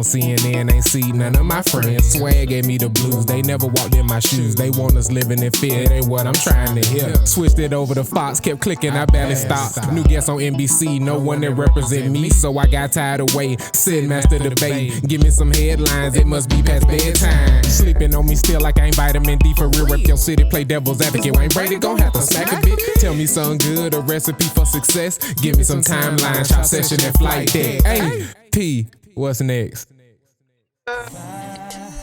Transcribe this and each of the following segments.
CNN, ain't see none of my friends. Swag gave me the blues, they never walked in my shoes. They want us living in fear, it ain't what I'm trying to hear. Switched it over to Fox, kept clicking, I barely stopped. New guest on NBC, no one that represent me, so I got tired of waiting. Sit master debate, give me some headlines, it must be past bedtime. Sleeping on me still like I ain't vitamin D for real. Rep your city, play devil's advocate. Wayne Brady gon' have to smack a bit. Tell me something good, a recipe for success. Give me some timeline, shot session and flight deck. Hey, P, what's next?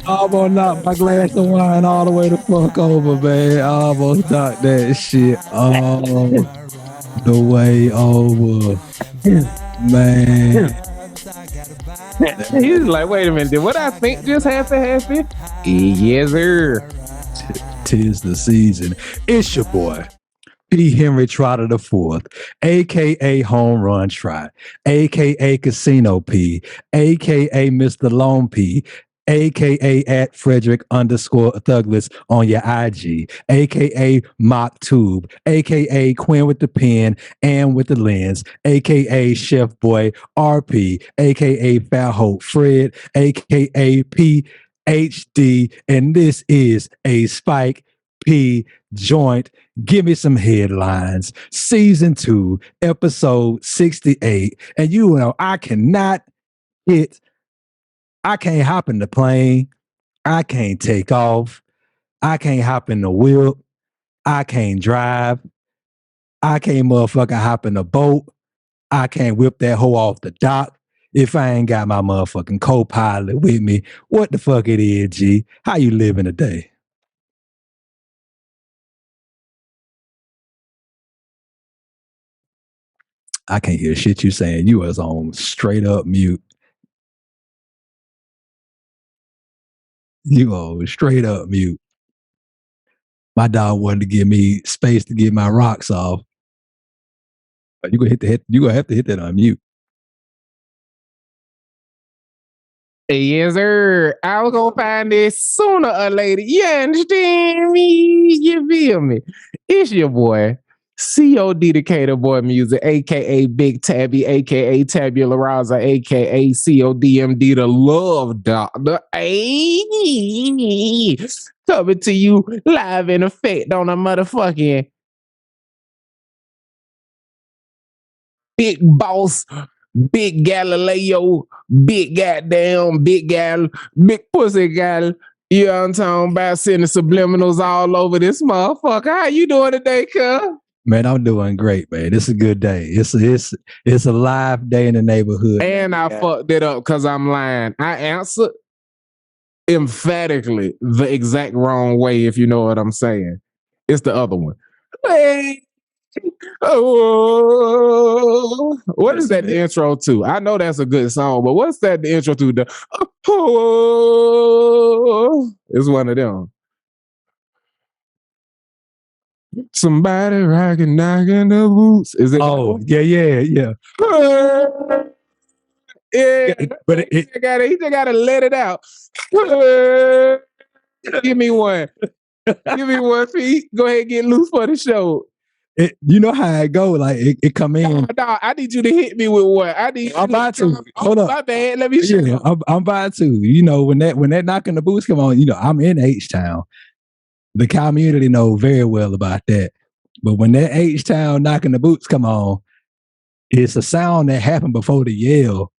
Almost knocked my glass of wine all the way the fuck over, man. Almost knocked that shit all the way over. Man. He's like, wait a minute, did what I think just happen? Yes, sir. Tis the season. It's your boy, P. Henry Trotter the Fourth, aka Home Run Trot, aka Casino P, aka Mr. Lone P, aka at Frederick _Thugless on your IG, aka Mock Tube, aka Quinn with the pen and with the lens, aka Chef Boy RP, aka Fat Hope Fred, aka PhD, and this is a Spike P joint. Give me some headlines. Season 2, episode 68. And you know, I can't hop in the plane. I can't take off. I can't hop in the wheel. I can't drive. I can't motherfucking hop in the boat. I can't whip that hoe off the dock if I ain't got my motherfucking co-pilot with me. What the fuck it is, G? How you living today? I can't hear shit you saying. You was on straight up mute. You on straight up mute. My dog wanted to give me space to get my rocks off. You gonna have to hit that on mute. Yes, sir. I was gonna find this sooner or later. You understand me? You feel me? It's your boy, COD Decatur Boy Music, aka Big Tabby, aka Tabula Rasa, aka CODMD the Love Doctor. Hey, coming to you live in effect on a motherfucking Big Boss, Big Galileo, Big Goddamn, Big Gal, Big Pussy Gal. You know what I'm talking about? Sending subliminals all over this motherfucker. How you doing today, cuz? Man, I'm doing great, man. It's a good day. It's a live day in the neighborhood. And I fucked it up because I'm lying. I answered emphatically the exact wrong way, if you know what I'm saying. It's the other one. Hey. Oh, what is that the intro to? I know that's a good song, but what's that the intro to? It's one of them. Somebody knocking the boots. Is it? Oh, yeah. Yeah, but he just gotta let it out. Give me one. Give me one, Pete. Go ahead and get loose for the show. You know how it go, like it come in. No, I need you to hit me with one. I'm about to. Hold up. My bad. Let me show you. I'm about to. You know, when that knocking the boots come on, you know, I'm in H-Town. The community know very well about that. But when that H-Town knocking the boots come on, it's a sound that happened before the yell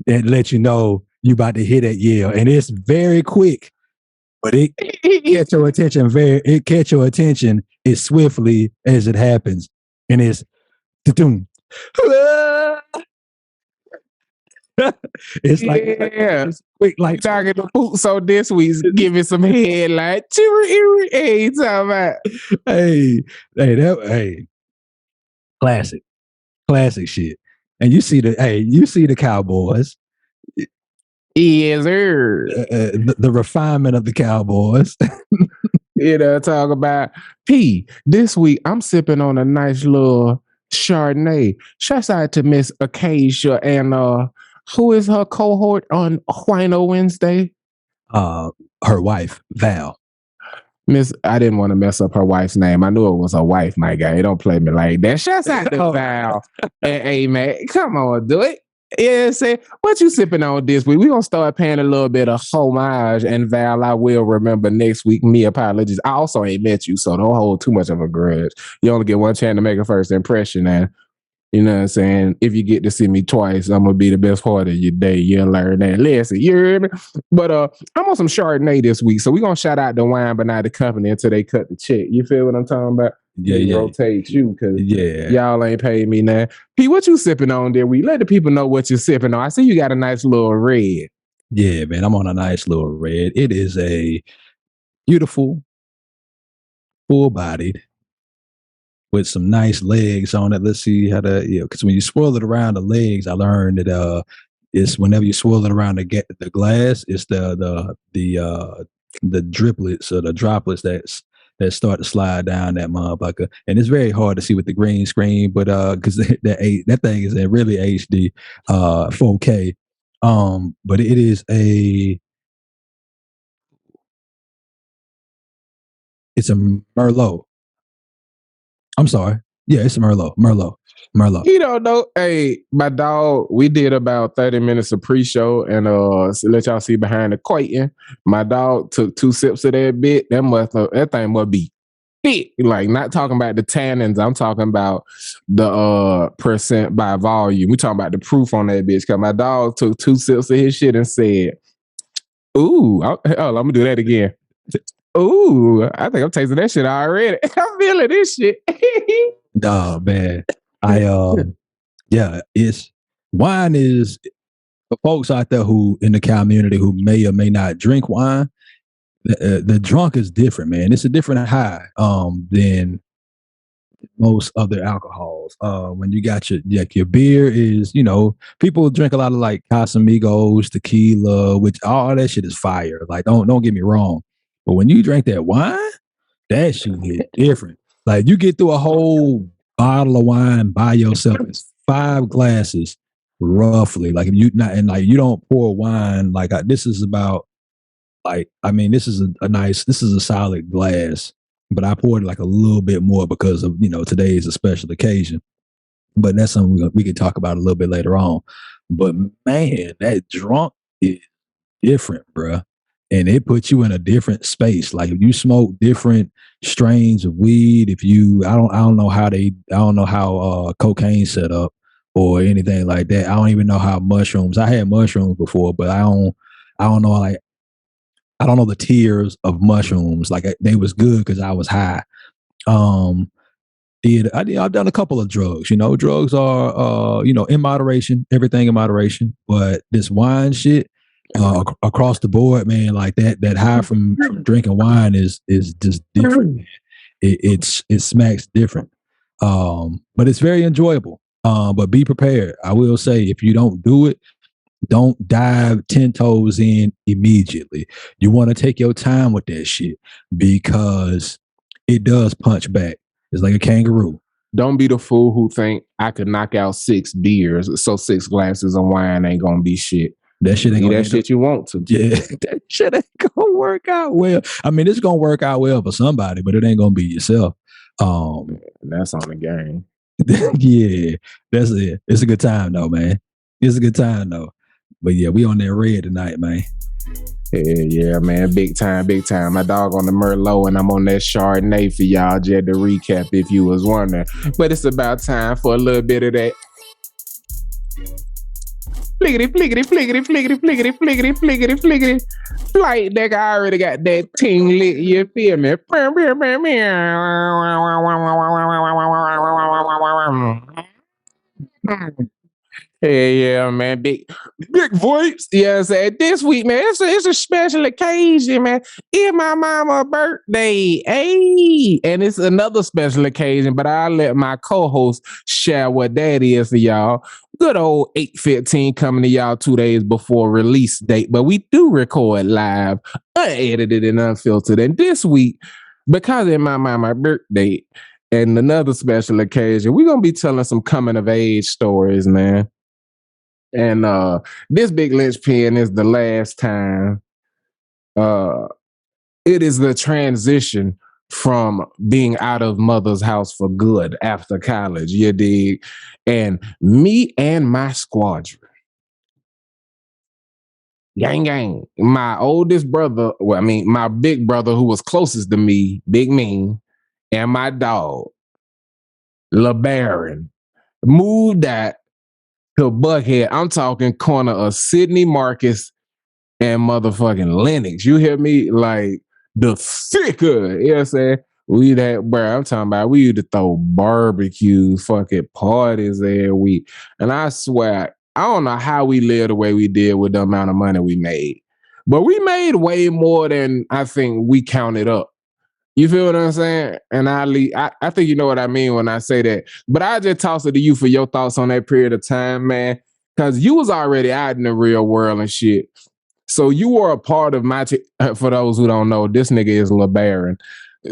that let you know you about to hear that yell. And it's very quick. But it catch your attention as swiftly as it happens. And it's it's like it's quick, like talking the boots. So this week's giving some headline. Hey, talking about. Hey, classic shit. And you see the Cowboys. Yes, sir. The refinement of the Cowboys. You know, talk about P. This week, I'm sipping on a nice little Chardonnay. Shouts out to Miss Acacia and who is her cohort on Wino Wednesday? Her wife, Val. Miss, I didn't want to mess up her wife's name. I knew it was her wife, my guy. Don't play me like that. Shouts out to Val. Hey, man, come on, do it. Yeah, say, what you sipping on this week? We're going to start paying a little bit of homage, and Val, I will remember next week. Me apologies. I also ain't met you, so don't hold too much of a grudge. You only get one chance to make a first impression, and you know what I'm saying? If you get to see me twice, I'm going to be the best part of your day. You'll learn that lesson. You hear me? But I'm on some Chardonnay this week, so we're going to shout out the wine, but not the company until they cut the check. You feel what I'm talking about? Yeah. Rotate you, because y'all ain't paying me now. P, what you sipping on there? We let the people know what you're sipping on. I see you got a nice little red. Yeah, man, I'm on a nice little red. It is a beautiful, full-bodied, with some nice legs on it. Let's see how to, because when you swirl it around the legs, I learned that it's whenever you swirl it around the glass, it's the driplets or the droplets that start to slide down that motherfucker. And it's very hard to see with the green screen, but because that thing is in really HD 4K. But it is it's a Merlot. I'm sorry. Yeah, it's a Merlot. You don't know. Hey, my dog, we did about 30 minutes of pre-show, and so let y'all see behind the curtain. My dog took 2 sips of that bit. That thing must be thick. Like, not talking about the tannins. I'm talking about the percent by volume. We talking about the proof on that bitch. Cause my dog took 2 sips of his shit and said, "Ooh, I'm gonna do that again. Ooh, I think I'm tasting that shit already. I'm feeling this shit." Nah, man. It's wine is for folks out there who in the community who may or may not drink wine. The drunk is different, man. It's a different high than most other alcohols. When you got your beer is, people drink a lot of like Casamigos, tequila, which all that shit is fire. Like, don't get me wrong, but when you drink that wine, that shit is different. Like, you get through a whole bottle of wine by yourself. It's 5 glasses roughly. Like, if you not and like you don't pour wine like this is about this is this is a solid glass, but I poured like a little bit more because of today is a special occasion. But that's something we can talk about a little bit later on. But man, that drunk is different, bruh. And it puts you in a different space. Like, if you smoke different strains of weed, I don't know how cocaine set up or anything like that. I don't even know how mushrooms. I had mushrooms before, but I don't know, like, I don't know the tiers of mushrooms. Like, they was good because I was high. I've done a couple of drugs. Drugs are in moderation, everything in moderation. But this wine shit, across the board, man, like that high from drinking wine is just different. It smacks different. But it's very enjoyable. But be prepared. I will say, if you don't do it, don't dive 10 toes in immediately. You want to take your time with that shit because it does punch back. It's like a kangaroo. Don't be the fool who think I could knock out 6 beers, so 6 glasses of wine ain't gonna be shit. That shit ain't that shit you want to. Yeah, that shit ain't gonna work out well. I mean, it's gonna work out well for somebody, but it ain't gonna be yourself. That's on the game. Yeah, that's it. It's a good time though, man. It's a good time though. But yeah, we on that red tonight, man. Yeah, man. Big time. My dog on the Merlot, and I'm on that Chardonnay for y'all. Just to recap, if you was wondering. But it's about time for a little bit of that. Fliggity. Flight deck, I already got that ting lit. You feel me? Yeah, man. Big voice. Yeah, I'm saying this week, man, it's a special occasion, man. It's my mama's birthday. Hey. And it's another special occasion, but I'll let my co-host share what that is for y'all. Good old 8/15 coming to y'all 2 days before release date, but we do record live, unedited and unfiltered. And this week, because it's my mama's birthday and another special occasion, we're gonna be telling some coming of age stories, man. And this big linchpin is the last time. It is the transition from being out of mother's house for good after college, you dig? And me and my squadron, Gang, gang. My oldest brother, my big brother who was closest to me, Big Mean, and my dog, LeBaron, moved that to Buckhead. I'm talking corner of Sidney Marcus and motherfucking Lennox. You hear me? Like the thicker, you know what I'm saying? I'm talking about, we used to throw barbecues, fucking parties every week. And I swear, I don't know how we lived the way we did with the amount of money we made. But we made way more than I think we counted up. You feel what I'm saying? And I think you know what I mean when I say that. But I just toss it to you for your thoughts on that period of time, man. Because you was already out in the real world and shit. So you were a part of my, for those who don't know, this nigga is LeBaron.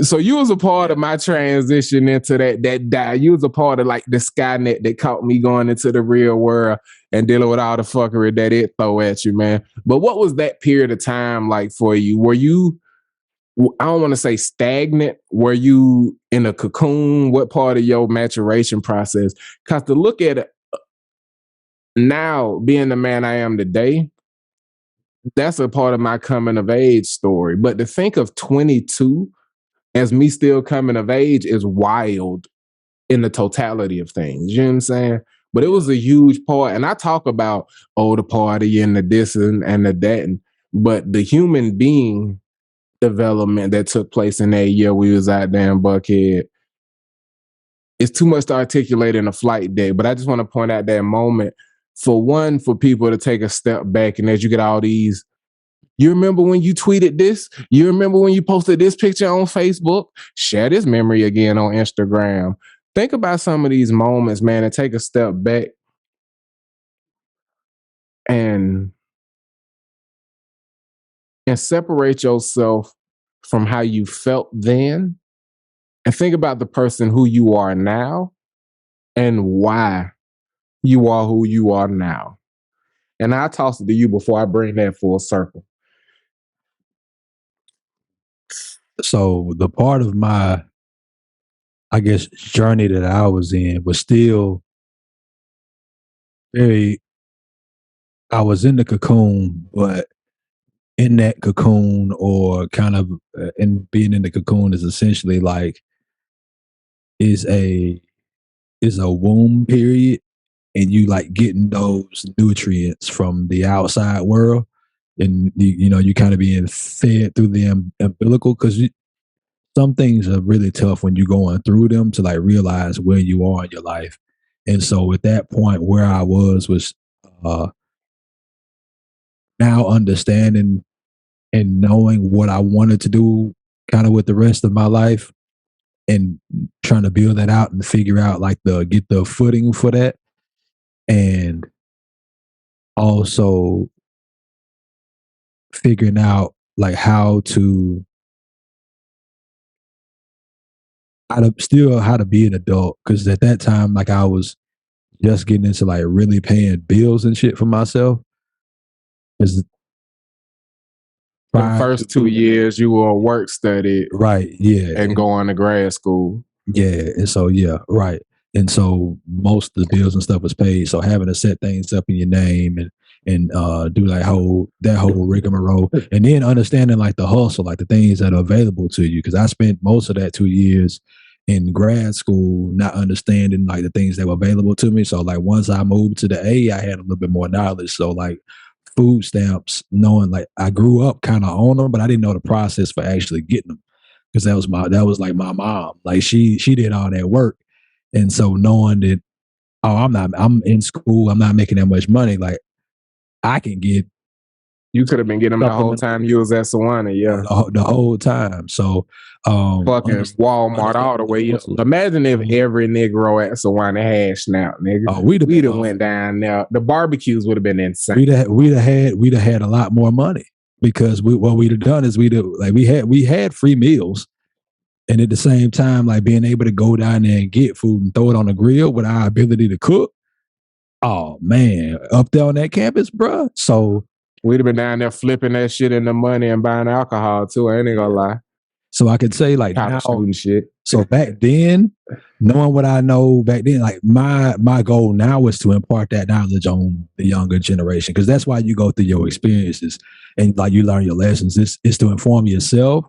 So you was a part of my transition into that. You was a part of like the Skynet that caught me going into the real world and dealing with all the fuckery that it throw at you, man. But what was that period of time like for you? Were you, I don't want to say stagnant. Were you in a cocoon? What part of your maturation process? Because to look at it now, being the man I am today, that's a part of my coming of age story. But to think of 22 as me still coming of age is wild in the totality of things. You know what I'm saying? But it was a huge part. And I talk about, the party and the this and the that. But the human being development that took place in that year we was out there in Buckhead, it's too much to articulate in a flight deck. But I just want to point out that moment for people to take a step back. And as you get all these, you remember when you tweeted this? You remember when you posted this picture on Facebook? Share this memory again on Instagram. Think about some of these moments, man, and take a step back and separate yourself from how you felt then and think about the person who you are now and why you are who you are now. And I'll toss it to you before I bring that full circle. So the part of my, I guess, journey that I was in was still I was in the cocoon, but in that cocoon, or kind of in being in the cocoon, is essentially like is a womb period, and you like getting those nutrients from the outside world, and you kind of being fed through the umbilical, because some things are really tough when you're going through them to like realize where you are in your life. And so at that point, where I was now understanding and knowing what I wanted to do kind of with the rest of my life, and trying to build that out and figure out like get the footing for that. And also figuring out like how to be an adult. Cause at that time, like I was just getting into like really paying bills and shit for myself. For the first 2 years, you were work study. Right. Yeah. And going to grad school. Yeah. And so, yeah. Right. And so most of the bills and stuff was paid. So having to set things up in your name and do like that whole rigmarole, and then understanding like the hustle, like the things that are available to you. Cause I spent most of that 2 years in grad school, not understanding like the things that were available to me. So like once I moved to the A, I had a little bit more knowledge. So like food stamps, knowing like I grew up kind of on them, but I didn't know the process for actually getting them, because that was like my mom. Like she did all that work. And so knowing that, I'm in school, I'm not making that much money, like I can get. You could have been getting them the whole time you was at Sewanee, yeah. The whole time. So fucking Walmart all the way up. Imagine if every Negro at Sewanee had Snap, nigga. Oh, we'd have went down there. The barbecues would have been insane. We'd have had a lot more money, because what we'd have done is we had free meals, and at the same time, like being able to go down there and get food and throw it on the grill with our ability to cook. Oh man, up there on that campus, bro. So we'd have been down there flipping that shit into money and buying alcohol too. I ain't gonna lie. So I could say like College now, student shit. so back then, knowing what I know back then, like my goal now is to impart that knowledge on the younger generation, because that's why you go through your experiences and like you learn your lessons. It's to inform yourself,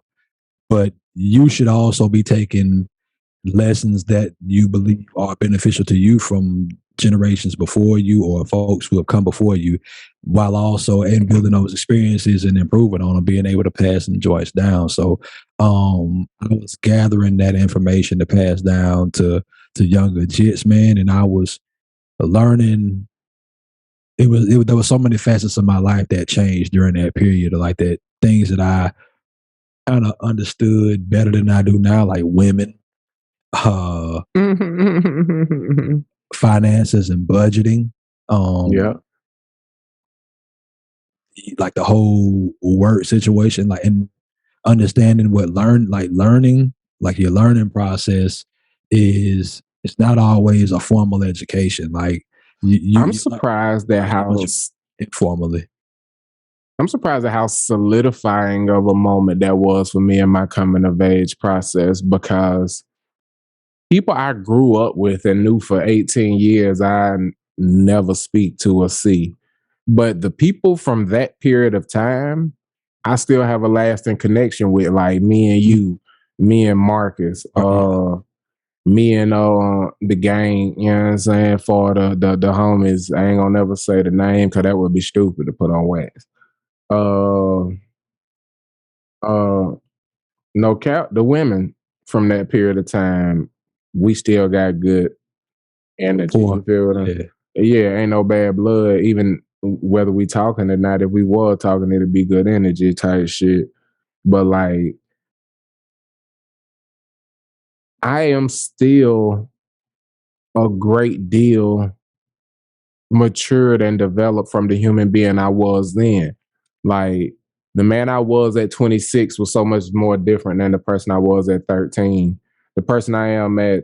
but you should also be taking lessons that you believe are beneficial to you from generations before you or folks who have come before you, while also and building those experiences and improving on them, being able to pass them joints down. So I was gathering that information to pass down to younger jits, man, and I was learning. There was so many facets of my life that changed during that period, like that things that I kind of understood better than I do now, like women, finances and budgeting. Yeah. Like the whole work situation, like, and understanding what learning, like your learning process is, it's not always a formal education. Like I'm surprised at how informally. I'm surprised at how solidifying of a moment that was for me in my coming of age process, because people I grew up with and knew for 18 years, I never speak to or see. But the people from that period of time, I still have a lasting connection with, like me and you, me and Marcus, me and the gang, you know what I'm saying, for the homies. I ain't gonna never say the name because that would be stupid to put on wax. No cap, the women from that period of time, we still got good energy. You feel what I'm Yeah, ain't no bad blood, even whether we talking or not. If we were talking, it'd be good energy type shit. But like, I am still a great deal matured and developed from the human being I was then. Like, the man I was at 26 was so much more different than the person I was at 13. The person I am at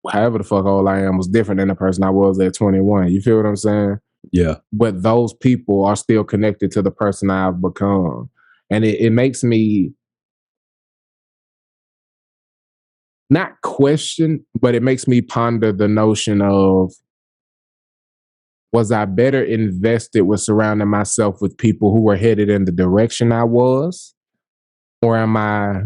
however the fuck old I am was different than the person I was at 21. You feel what I'm saying? Yeah. But those people are still connected to the person I've become. And it makes me not question, but it makes me ponder the notion of, was I better invested with surrounding myself with people who were headed in the direction I was? Or am I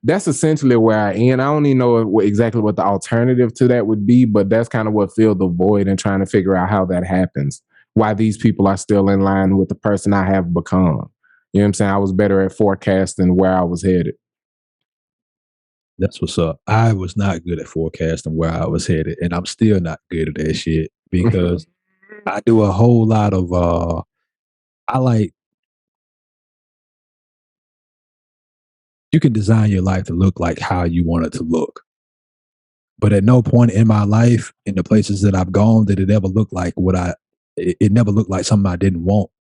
that's essentially where I am. I don't even know exactly what the alternative to that would be, but that's kind of what filled the void and trying to figure out how that happens. Why these people are still in line with the person I have become. You know what I'm saying? I was better at forecasting where I was headed. That's what's up. I was not good at forecasting where I was headed, and I'm still not good at that shit because I do a whole lot of you can design your life to look like how you want it to look. But at no point in my life, in the places that I've gone, did it ever look like it never looked like something I didn't want.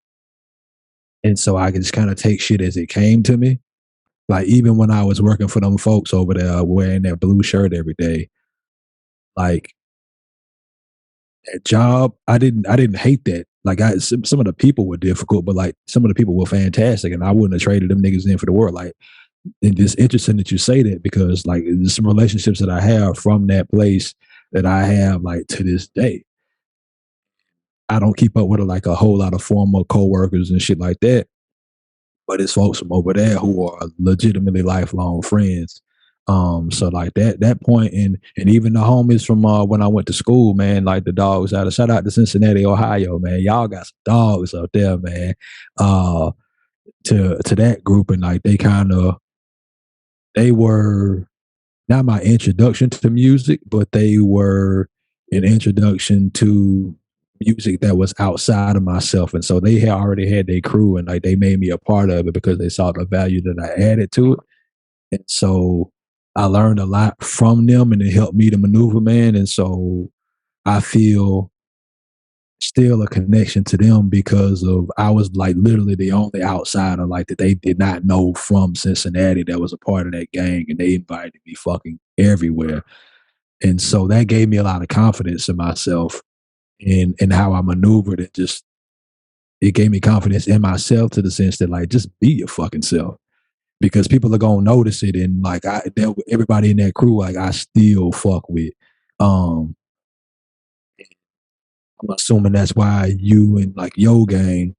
And so I can just kind of take shit as it came to me. Like even when I was working for them folks over there wearing that blue shirt every day, like that job, I didn't hate that. Like some of the people were difficult, but like some of the people were fantastic, and I wouldn't have traded them niggas in for the world. Like, and it's interesting that you say that because like there's some relationships that I have from that place that I have like to this day. I don't keep up with like a whole lot of former coworkers and shit like that, but it's folks from over there who are legitimately lifelong friends. So like that point, and even the homies from when I went to school, man, like the dogs out of shout out to Cincinnati, Ohio, man. Y'all got some dogs up there, man. To that group, and like they were not my introduction to music, but they were an introduction to music that was outside of myself. And so they had already had their crew, and like they made me a part of it because they saw the value that I added to it. And so I learned a lot from them, and it helped me to maneuver, man. And so I feel still a connection to them because of I was like literally the only outsider like that they did not know from Cincinnati that was a part of that gang, and they invited me fucking everywhere. And so that gave me a lot of confidence in myself and how I maneuvered and just it gave me confidence in myself to the sense that like just be your fucking self. Because people are gonna notice it, and like everybody in that crew, like I still fuck with. I'm assuming that's why you and like your gang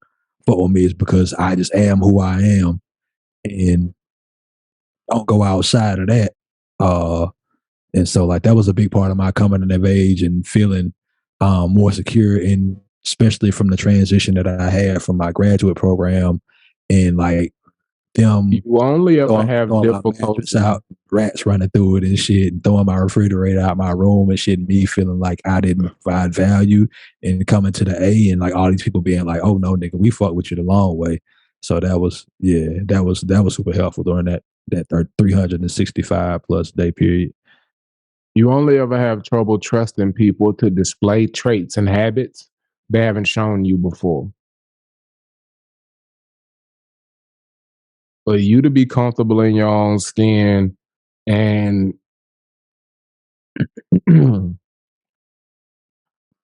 fuck with me is because I just am who I am and don't go outside of that. And so like that was a big part of my coming of age and feeling more secure, in especially from the transition that I had from my graduate program and like them You only ever have throwing my mattress difficulty. out, rats running through it and shit, and throwing my refrigerator out my room and shit, and me feeling like I didn't provide value, and coming to the A and like all these people being like, "Oh no, nigga, we fuck with you the long way." So that was super helpful during that 365 plus day period. You only ever have trouble trusting people to display traits and habits they haven't shown you before. For you to be comfortable in your own skin and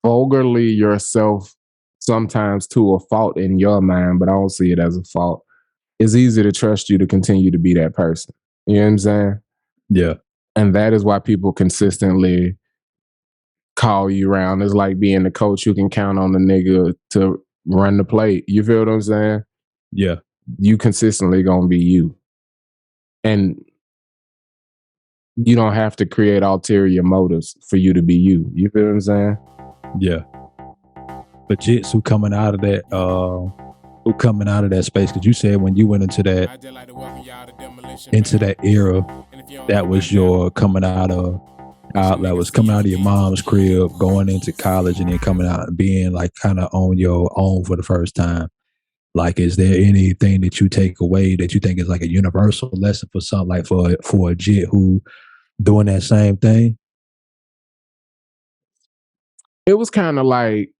vulgarly yourself sometimes to a fault in your mind, but I don't see it as a fault. It's easy to trust you to continue to be that person. You know what I'm saying? Yeah. And that is why people consistently call you around. It's like being the coach who can count on the nigga to run the play. You feel what I'm saying? Yeah. You consistently gonna be you. And you don't have to create ulterior motives for you to be you. You feel what I'm saying? Yeah. But Jits who coming out of that space, because you said when you went into that era, that was your coming out of that was coming out of your mom's crib, going into college, and then coming out and being like kind of on your own for the first time. Like, is there anything that you take away that you think is like a universal lesson for something like for a Jit who doing that same thing? It was kind of like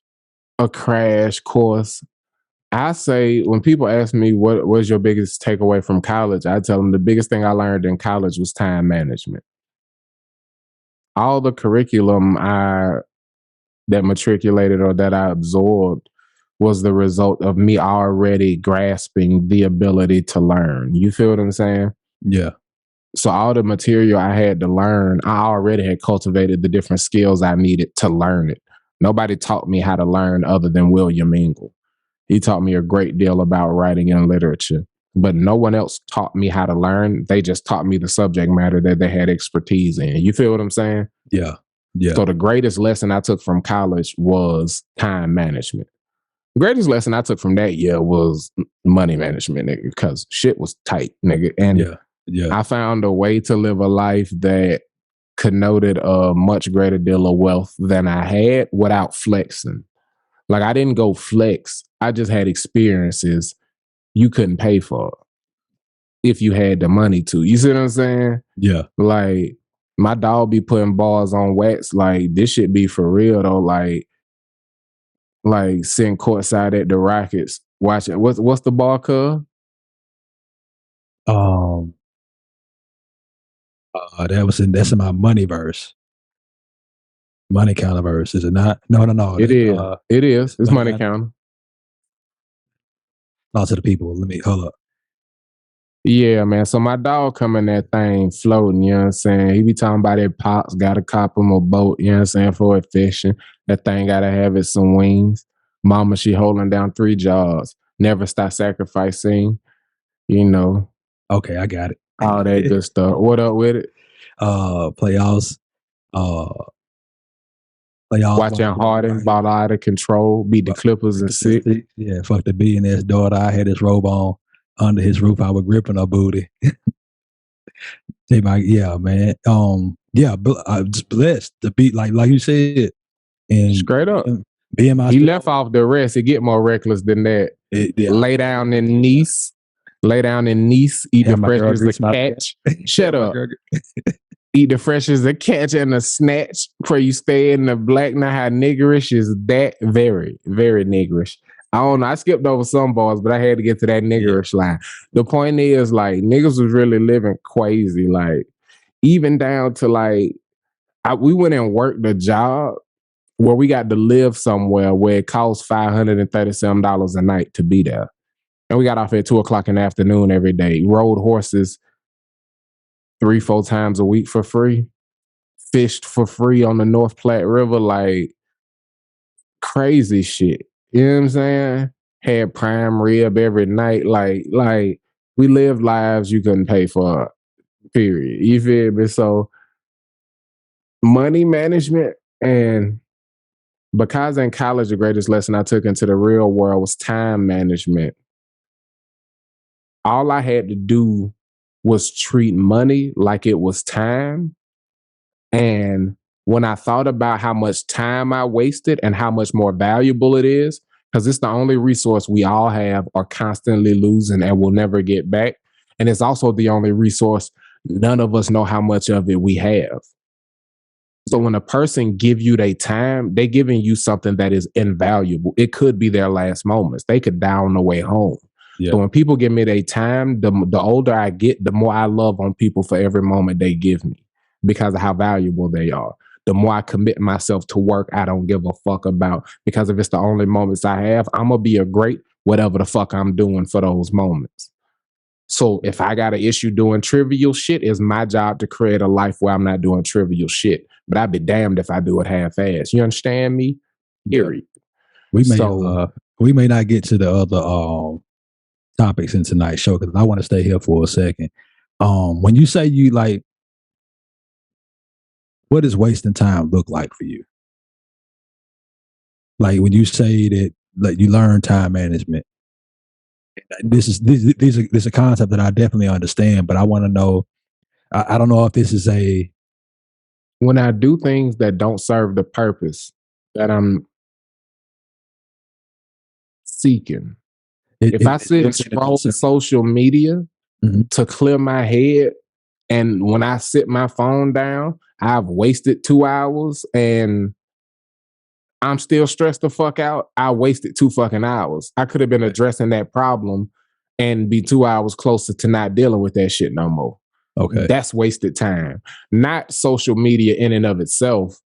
a crash course. I say when people ask me what was your biggest takeaway from college, I tell them the biggest thing I learned in college was time management. All the curriculum that matriculated or that I absorbed was the result of me already grasping the ability to learn. You feel what I'm saying? Yeah. So all the material I had to learn, I already had cultivated the different skills I needed to learn it. Nobody taught me how to learn other than William Ingle. He taught me a great deal about writing and literature, but no one else taught me how to learn. They just taught me the subject matter that they had expertise in. You feel what I'm saying? Yeah. Yeah. So the greatest lesson I took from college was time management. The greatest lesson I took from that year was money management, nigga, because shit was tight, nigga. And I found a way to live a life that connoted a much greater deal of wealth than I had without flexing. Like, I didn't go flex. I just had experiences you couldn't pay for if you had the money to. You see what I'm saying? Yeah. Like, my dog be putting bars on wax. Like, this shit be for real, though. Like sitting courtside at the Rockets watching. What's the ball called? That's in my money verse. Money counter verse, is it not? No. It is. It is. It's money counter. Lots of the people. Let me hold up. Yeah, man. So my dog come in that thing floating, you know what I'm saying? He be talking about it pops, gotta cop him a boat, you know what I'm saying, for it fishing. That thing gotta have it some wings. Mama, she holding down 3 jars. Never stop sacrificing, you know. Okay, I got it. All that good stuff. What up with it? Playoffs. Watching Harden ball out of control, beat the Clippers in 6. Yeah, fuck the billionaire's daughter. I had his robe on under his roof. I was gripping her booty. Yeah, man. I'm just blessed to be like you said. And straight up. Being my he left off the rest. It get more reckless than that. Lay down in Nice. Eat the fresh as a catch. Shut up. Eat the fresh as a catch and a snatch before you stay in the black. Now how niggerish is that? Very, very niggerish. I don't know. I skipped over some bars, but I had to get to that niggerish line. The point is, like, niggas was really living crazy. Like, even down to like, we went and worked the job where we got to live somewhere where it costs $537 a night to be there. And we got off at 2:00 in the afternoon every day. Rode horses 3-4 times a week for free. Fished for free on the North Platte River, like crazy shit. You know what I'm saying? Had prime rib every night. Like we lived lives you couldn't pay for, period. You feel me? So money management, and because in college the greatest lesson I took into the real world was time management. All I had to do was treat money like it was time. And when I thought about how much time I wasted and how much more valuable it is, because it's the only resource we all have, are constantly losing and will never get back. And it's also the only resource none of us know how much of it we have. So when a person give you their time, they giving you something that is invaluable. It could be their last moments. They could die on the way home. Yeah. So when people give me their time, the older I get, the more I love on people for every moment they give me because of how valuable they are. The more I commit myself to work I don't give a fuck about, because if it's the only moments I have, I'm going to be a great whatever the fuck I'm doing for those moments. So if I got an issue doing trivial shit, it's my job to create a life where I'm not doing trivial shit. But I'd be damned if I do it half-assed. You understand me? Period. We may not get to the other topics in tonight's show because I want to stay here for a second. When you say you like, what does wasting time look like for you? Like when you say that, like you learn time management. This is a concept that I definitely understand, but I want to know. I don't know if this is a, when I do things that don't serve the purpose that I'm seeking. If I sit and scroll social media to clear my head, and when I sit my phone down, I've wasted 2 hours and I'm still stressed the fuck out, I wasted 2 fucking hours. I could have been addressing that problem and be 2 hours closer to not dealing with that shit no more. okay. That's wasted time, not social media in and of itself.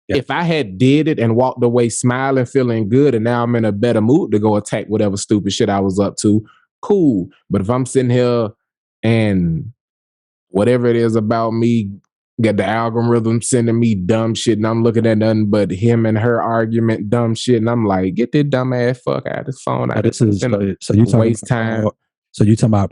Yeah. If I had did it and walked away smiling, feeling good, and now I'm in a better mood to go attack whatever stupid shit I was up to, cool. But if I'm sitting here and whatever it is about me, got the algorithm sending me dumb shit, and I'm looking at nothing but him and her argument, dumb shit, and I'm like, get this dumb ass fuck out of this phone. So you waste time. So you're talking about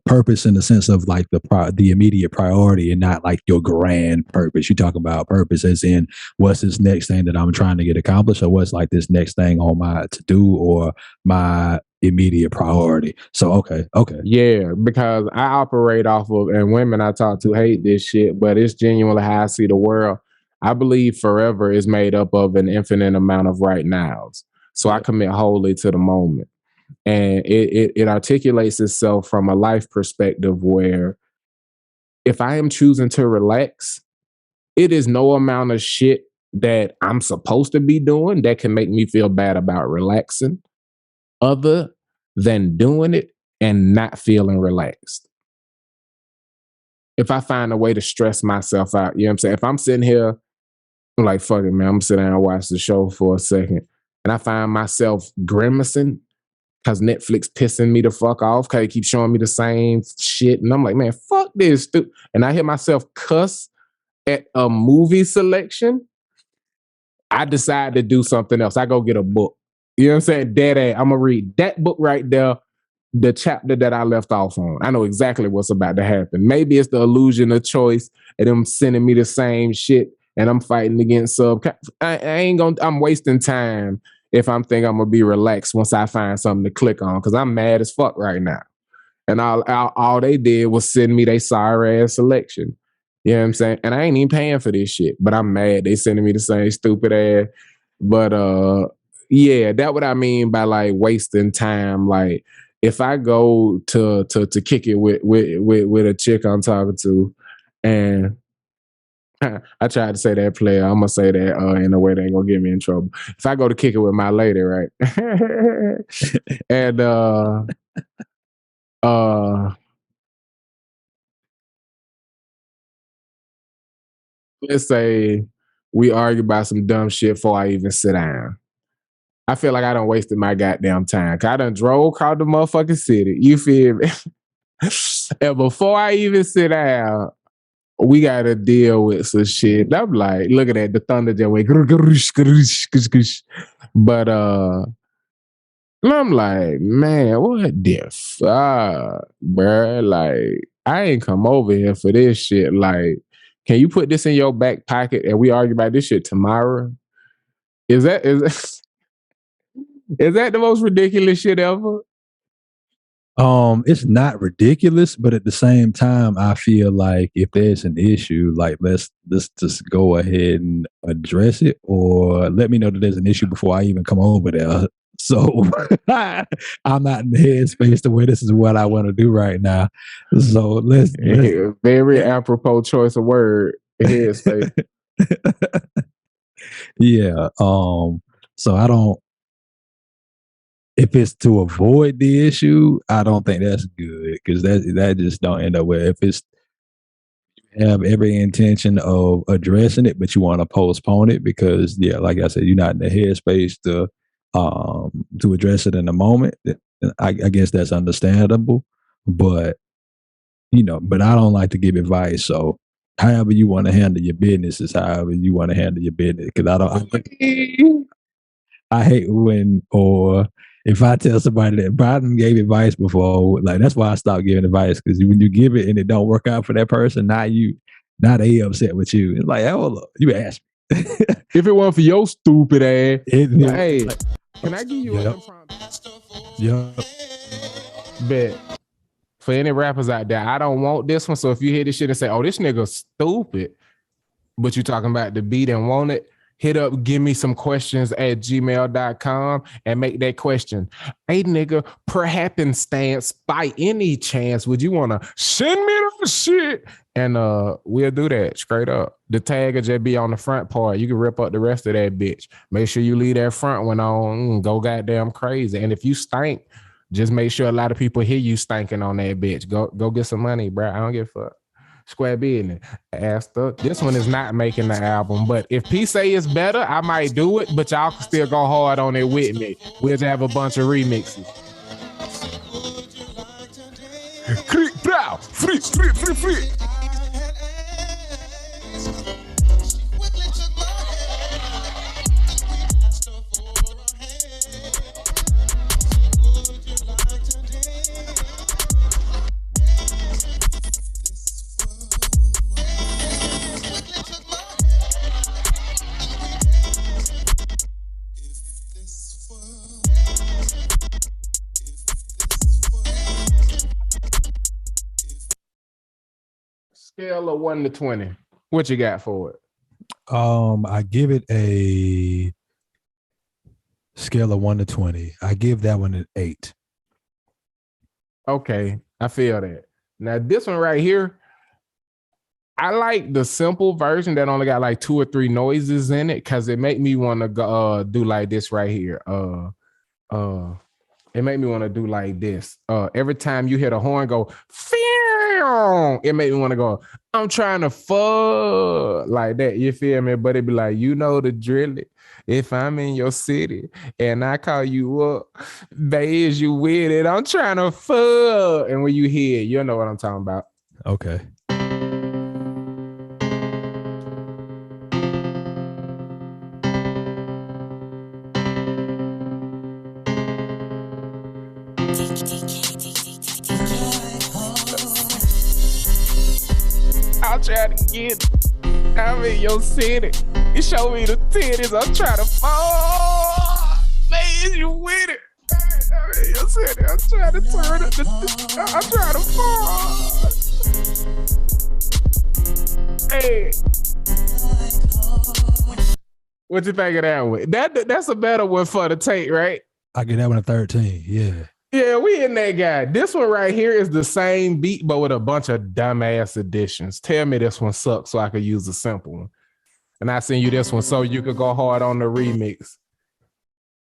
purpose in the sense of like the immediate priority and not like your grand purpose. You talk about purpose as in what's this next thing that I'm trying to get accomplished, or what's like this next thing on my to do or my immediate priority. So okay. Yeah, because I operate off of, and women I talk to hate this shit, but it's genuinely how I see the world. I believe forever is made up of an infinite amount of right nows. So I commit wholly to the moment. And it articulates itself from a life perspective where if I am choosing to relax, it is no amount of shit that I'm supposed to be doing that can make me feel bad about relaxing other than doing it and not feeling relaxed. If I find a way to stress myself out, you know what I'm saying? If I'm sitting here, I'm like, fuck it, man, I'm gonna sit down and watch the show for a second. And I find myself grimacing because Netflix pissing me the fuck off because they keep showing me the same shit. And I'm like, man, fuck this. And I hear myself cuss at a movie selection. I decide to do something else. I go get a book. You know what I'm saying? Dead ass. I'm going to read that book right there, the chapter that I left off on. I know exactly what's about to happen. Maybe it's the illusion of choice and them sending me the same shit and I'm fighting against I ain't gonna, I'm wasting time if I'm thinking I'm gonna be relaxed once I find something to click on, because I'm mad as fuck right now. And all they did was send me their sorry ass selection. You know what I'm saying? And I ain't even paying for this shit, but I'm mad they sending me the same stupid ass. But yeah, that's what I mean by like wasting time. Like if I go to kick it with a chick I'm talking to, and I tried to say that player, I'm gonna say that in a way that ain't gonna get me in trouble. If I go to kick it with my lady, right? And let's say we argue about some dumb shit before I even sit down. I feel like I done wasted my goddamn time. Cause I done drove across the motherfucking city. You feel me? And before I even sit down, we gotta deal with some shit. I'm like, looking at the thunder jet way. But I'm like, man, what the fuck, bruh? Like, I ain't come over here for this shit. Like, can you put this in your back pocket and we argue about this shit tomorrow? Is that the most ridiculous shit ever? It's not ridiculous, but at the same time, I feel like if there's an issue, like let's just go ahead and address it, or let me know that there's an issue before I even come over there. So I'm not in the headspace to where this is what I want to do right now. So let's very apropos choice of word, headspace. Yeah. So I don't. If it's to avoid the issue, I don't think that's good, because that just don't end up with. If it's have every intention of addressing it, but you want to postpone it because, yeah, like I said, you're not in the headspace to address it in the moment. I guess that's understandable, but but I don't like to give advice. So however you want to handle your business is however you want to handle your business. Because I hate when, or if I tell somebody that Biden gave advice before, like that's why I stopped giving advice, because when you give it and it don't work out for that person, now they upset with you. It's like, oh, look, you asked me. If it wasn't for your stupid ass, hey, can I give you an impromptu? Yeah. Bet. For any rappers out there, I don't want this one. So if you hear this shit and say, oh, this nigga stupid, but you talking about the beat and want it, hit up gimmesomequestions@gmail.com and make that question. Hey, nigga, per happenstance, by any chance, would you want to send me that shit? And we'll do that straight up. The tag will just be on the front part. You can rip up the rest of that bitch. Make sure you leave that front one on. Go goddamn crazy. And if you stink, just make sure a lot of people hear you stinking on that bitch. Go get some money, bro. I don't give a fuck. Square business. Asta. This one is not making the album, but if P say it's better, I might do it, but y'all can still go hard on it with me. We'll just have a bunch of remixes. Free. Scale of 1 to 20. What you got for it? I give it a scale of 1 to 20. I give that one an 8. Okay, I feel that. Now this one right here, I like the simple version that only got like 2 or 3 noises in it, because it make me want to go do like this right here. It made me want to do like this. Every time you hear the horn go, it made me want to go, I'm trying to fuck, like that. You feel me? But it be like, you know the drill. If I'm in your city and I call you up, babe, is you with it? I'm trying to fuck. And when you hear it, you know what I'm talking about. Okay. I'm trying to get it. I'm in your city. You show me the titties. I'm trying to fall. Man, you with it. I'm in your city. I'm trying to turn it. I'm trying to fall. Hey. What you think of that one? That's a better one for the tape, right? I give that one a 13. Yeah. Yeah, we in that guy. This one right here is the same beat, but with a bunch of dumbass additions. Tell me this one sucks so I could use a simple one. And I send you this one so you could go hard on the remix.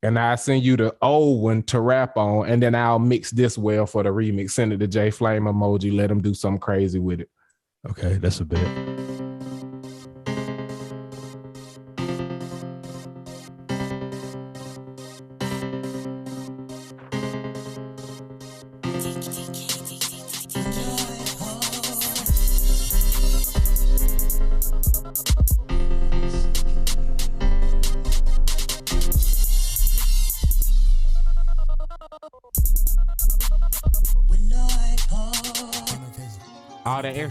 And I send you the old one to rap on, and then I'll mix this well for the remix. Send it to J Flame emoji. Let him do something crazy with it. Okay, that's a bit.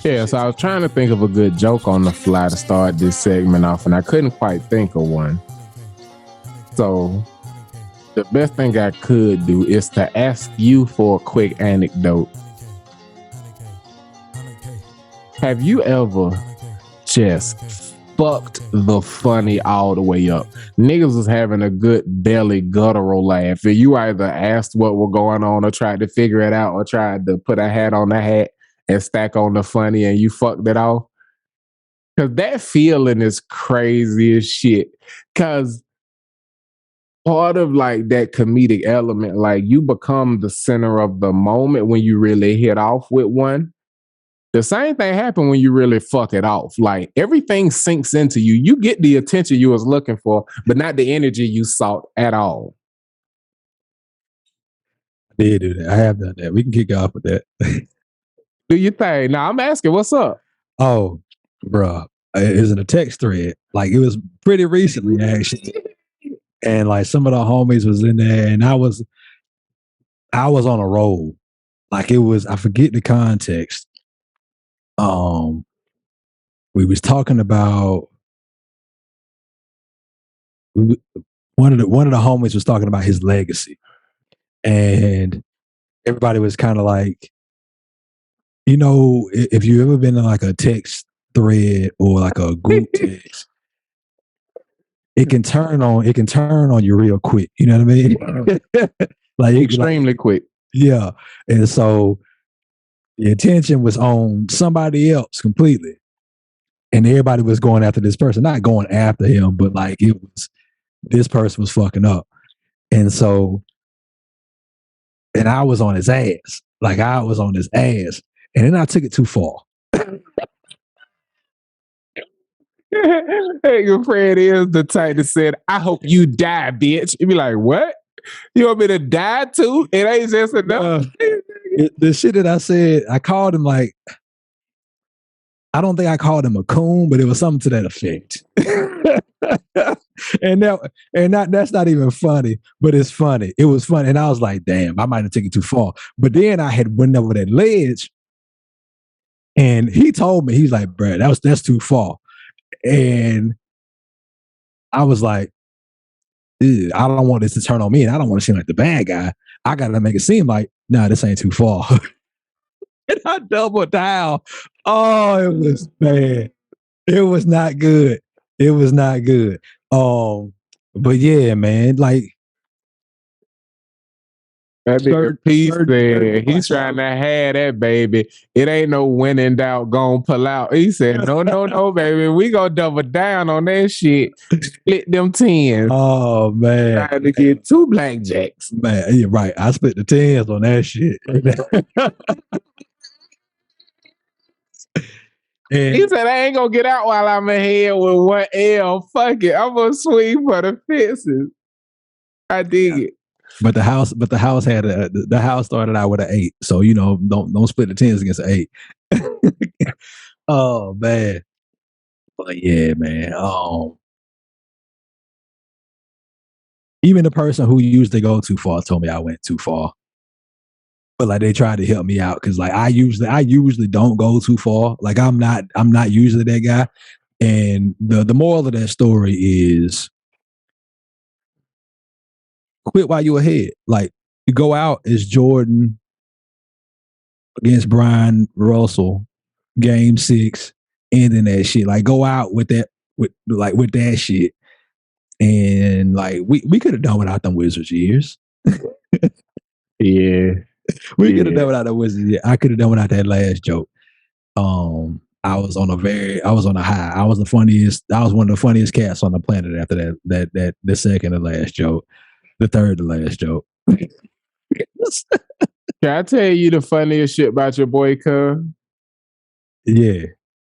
Yeah, so I was trying to think of a good joke on the fly to start this segment off, and I couldn't quite think of one. So the best thing I could do is to ask you for a quick anecdote. Have you ever just fucked the funny all the way up? Niggas was having a good belly guttural laugh, and you either asked what was going on or tried to figure it out or tried to put a hat on the hat and stack on the funny and you fucked it off. Cause that feeling is crazy as shit. Cause part of like that comedic element, like you become the center of the moment when you really hit off with one. The same thing happened when you really fuck it off. Like everything sinks into you. You get the attention you was looking for, but not the energy you sought at all. I did do that. I have done that. We can kick off with that. Do you think? Now I'm asking, what's up? Oh, bro, it was in a text thread. Like it was pretty recently, actually. And like some of the homies was in there, and I was on a roll. Like it was, I forget the context. We was talking about one of the homies was talking about his legacy, and everybody was kind of like, you know, if you ever been in like a text thread or like a group text, it can turn on you real quick. You know what I mean? Like extremely quick. Yeah, and so the attention was on somebody else completely. And everybody was going after this person, not going after him, but like it was, this person was fucking up. And so, and I was on his ass. Like I was on his ass. And then I took it too far. Hey, your friend is the type that said, I hope you die, bitch. You'd be like, what? You want me to die too? It ain't just enough. The shit that I said, I called him like, I don't think I called him a coon, but it was something to that effect. That's not even funny, but it's funny. It was funny. And I was like, damn, I might have taken it too far. But then I had went over that ledge and he told me, he's like, bro, that's too far. And I was like, I don't want this to turn on me and I don't want to seem like the bad guy. I got to make it seem like, nah, this ain't too far. And I doubled down. Oh, it was bad. It was not good. It was not good. But yeah, man, like that nigga P said he's trying to have that baby. It ain't no when in doubt gonna pull out. He said, no, baby. We gonna double down on that shit. Split them tens. Oh man. Trying to get 2 blackjacks. Man, you're right. I split the tens on that shit. And he said, I ain't gonna get out while I'm ahead with 1 L. Fuck it. I'm gonna swing for the fences. I dig it. But the house had the house started out with an 8. So, you know, don't split the 10s against an 8. Oh man. But yeah, man. Even the person who usually go too far told me I went too far. But like they tried to help me out because like I usually don't go too far. Like I'm not usually that guy. And the moral of that story is quit while you ahead. Like you go out as Jordan against Brian Russell, game 6, ending that shit. Like go out with that with that shit. And like we could have done without them Wizards years. Yeah. We could have done without the Wizards. I could have done without that last joke. I was on a high. I was one of the funniest cats on the planet after that the second to last joke. The third to last joke. Can I tell you the funniest shit about your boy, cuz? Yeah.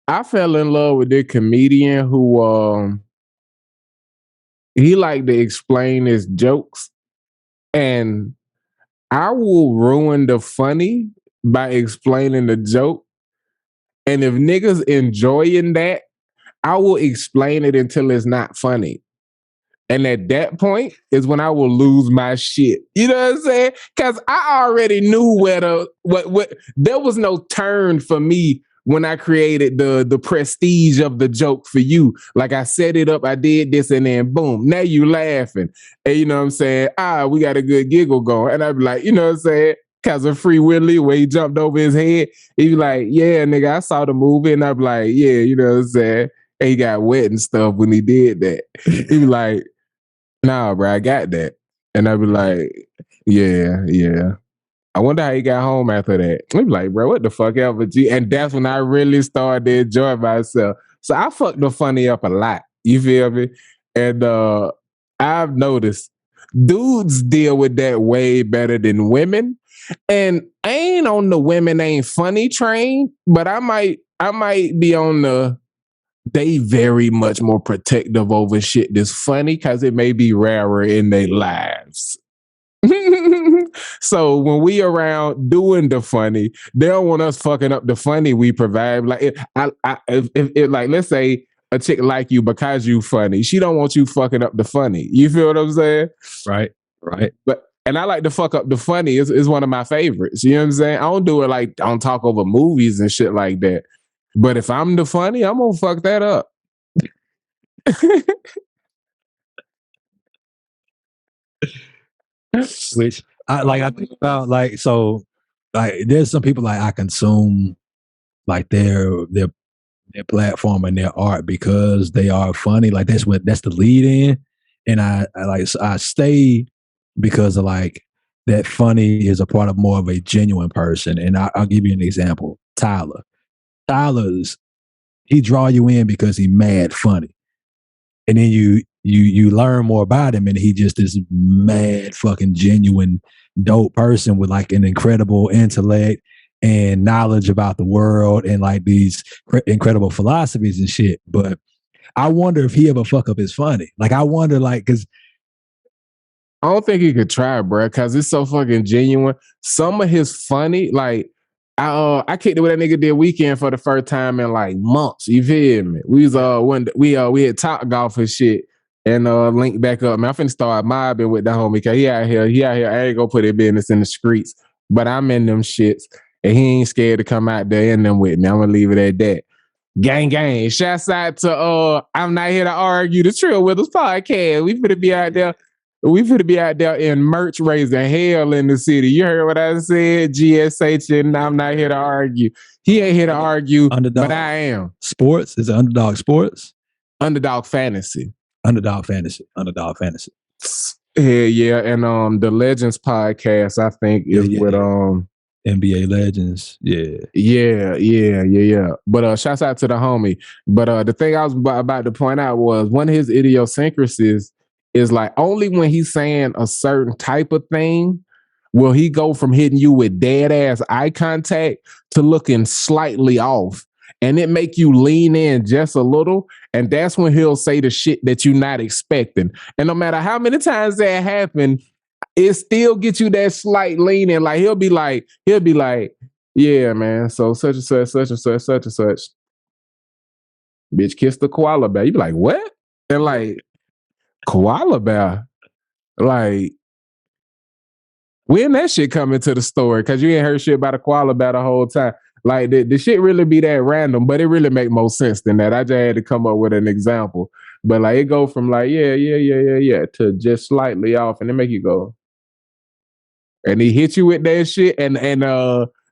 I fell in love with this comedian who he liked to explain his jokes. And I will ruin the funny by explaining the joke. And if niggas enjoying that, I will explain it until it's not funny. And at that point is when I will lose my shit. You know what I'm saying? Because I already knew what there was no turn for me when I created the prestige of the joke for you. Like I set it up, I did this, and then boom, now you laughing. And you know what I'm saying? We got a good giggle going. And I'd be like, you know what I'm saying? Cause of Free Willy, where he jumped over his head. He'd be like, yeah, nigga, I saw the movie. And I'd be like, yeah, you know what I'm saying? And he got wet and stuff when he did that. He'd be like, nah, bro, I got that. And I'd be like, yeah. I wonder how he got home after that. He'd be like, bro, what the fuck ever, G? And that's when I really started to enjoy myself. So I fucked the funny up a lot. You feel me? And I've noticed dudes deal with that way better than women. And I ain't on the women ain't funny train, but I might be on the they very much more protective over shit that's funny because it may be rarer in their lives. So when we around doing the funny, they don't want us fucking up the funny we provide. Like if like let's say a chick like you because you funny, she don't want you fucking up the funny. You feel what I'm saying? Right. And I like to fuck up the funny. It's one of my favorites. You know what I'm saying? I don't do it like I don't talk over movies and shit like that. But if I'm the funny, I'm gonna fuck that up. Which I think about there's some people like I consume like their platform and their art because they are funny. Like that's the lead in. And I stay because of like that funny is a part of more of a genuine person. And I'll give you an example. Tyler's he draw you in because he mad funny. And then you learn more about him and he just this mad fucking genuine dope person with like an incredible intellect and knowledge about the world and like these incredible philosophies and shit. But I wonder if he ever fuck up his funny. Like I wonder like because I don't think he could try, bro, because it's so fucking genuine. Some of his funny, like I kicked it with that nigga did weekend for the first time in like months. You feel me? We was we had Top Golf and shit and linked back up. Man, I'm finna start mobbing with that homie cause he out here. I ain't gonna put his business in the streets, but I'm in them shits and he ain't scared to come out there in them with me. I'm gonna leave it at that. Gang. Shouts out to I'm Not Here to Argue, the Trill With Us podcast. We finna be out there. We finna be out there in merch raising hell in the city. You heard what I said? GSH and I'm Not Here to Argue. He ain't here to argue, Underdog but I am. Sports? Is it Underdog Sports? Underdog Fantasy. Underdog Fantasy. Yeah. And the Legends podcast, I think, is with NBA Legends. Yeah. But shouts out to the homie. But the thing I was about to point out was one of his idiosyncrasies is like only when he's saying a certain type of thing will he go from hitting you with dead ass eye contact to looking slightly off. And it make you lean in just a little. And that's when he'll say the shit that you're not expecting. And no matter how many times that happen, it still gets you that slight lean in. Like he'll be like, yeah, man. So such and such. Bitch kissed the koala bear. You be like, what? And like, koala bear? Like, when that shit coming to the story? Because you ain't heard shit about a koala bear the whole time. Like, the shit really be that random, but it really make more sense than that. I just had to come up with an example. But like, it go from like, yeah, to just slightly off, and it make you go. And he hit you with that shit, and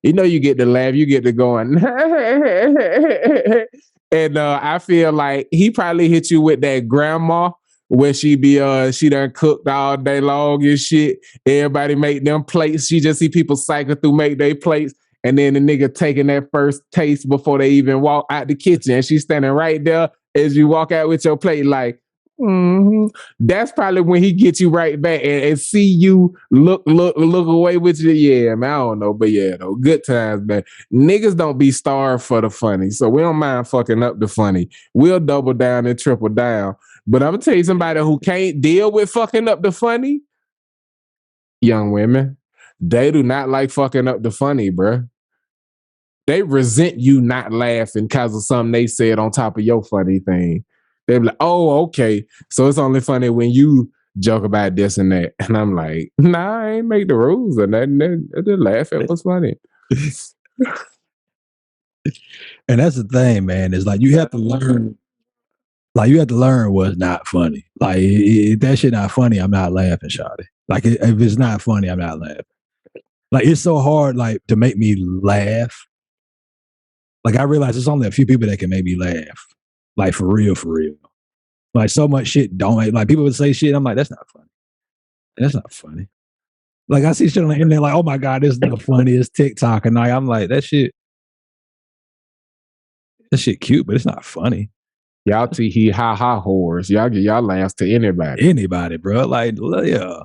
you know you get to laugh, you get to going. And I feel like he probably hit you with that grandma where she done cooked all day long and shit. Everybody make them plates. She just see people cycle through, make their plates. And then the nigga taking that first taste before they even walk out the kitchen. And she's standing right there as you walk out with your plate like, mm-hmm. That's probably when he gets you right back and see you look away with you. Yeah, man, I don't know. But yeah, though, good times, man. Niggas don't be starved for the funny. So we don't mind fucking up the funny. We'll double down and triple down. But I'm going to tell you somebody who can't deal with fucking up the funny. Young women. They do not like fucking up the funny, bruh. They resent you not laughing because of something they said on top of your funny thing. They be like, oh, okay. So it's only funny when you joke about this and that. And I'm like, nah, I ain't make the rules or nothing. They laugh at what's funny. And that's the thing, man. Is like you have to learn. Like you have to learn what's not funny. Like if that shit not funny, I'm not laughing, shawty. Like if it's not funny, I'm not laughing. Like it's so hard, like to make me laugh. Like I realize there's only a few people that can make me laugh. Like for real, for real. Like so much shit don't like people would say shit. I'm like, that's not funny. That's not funny. Like I see shit on the internet, like, oh my God, this is the funniest TikTok. And I'm like, that shit cute, but it's not funny. Y'all tee hee ha ha whores. Y'all get y'all laughs to anybody. Anybody, bro. Like, yeah.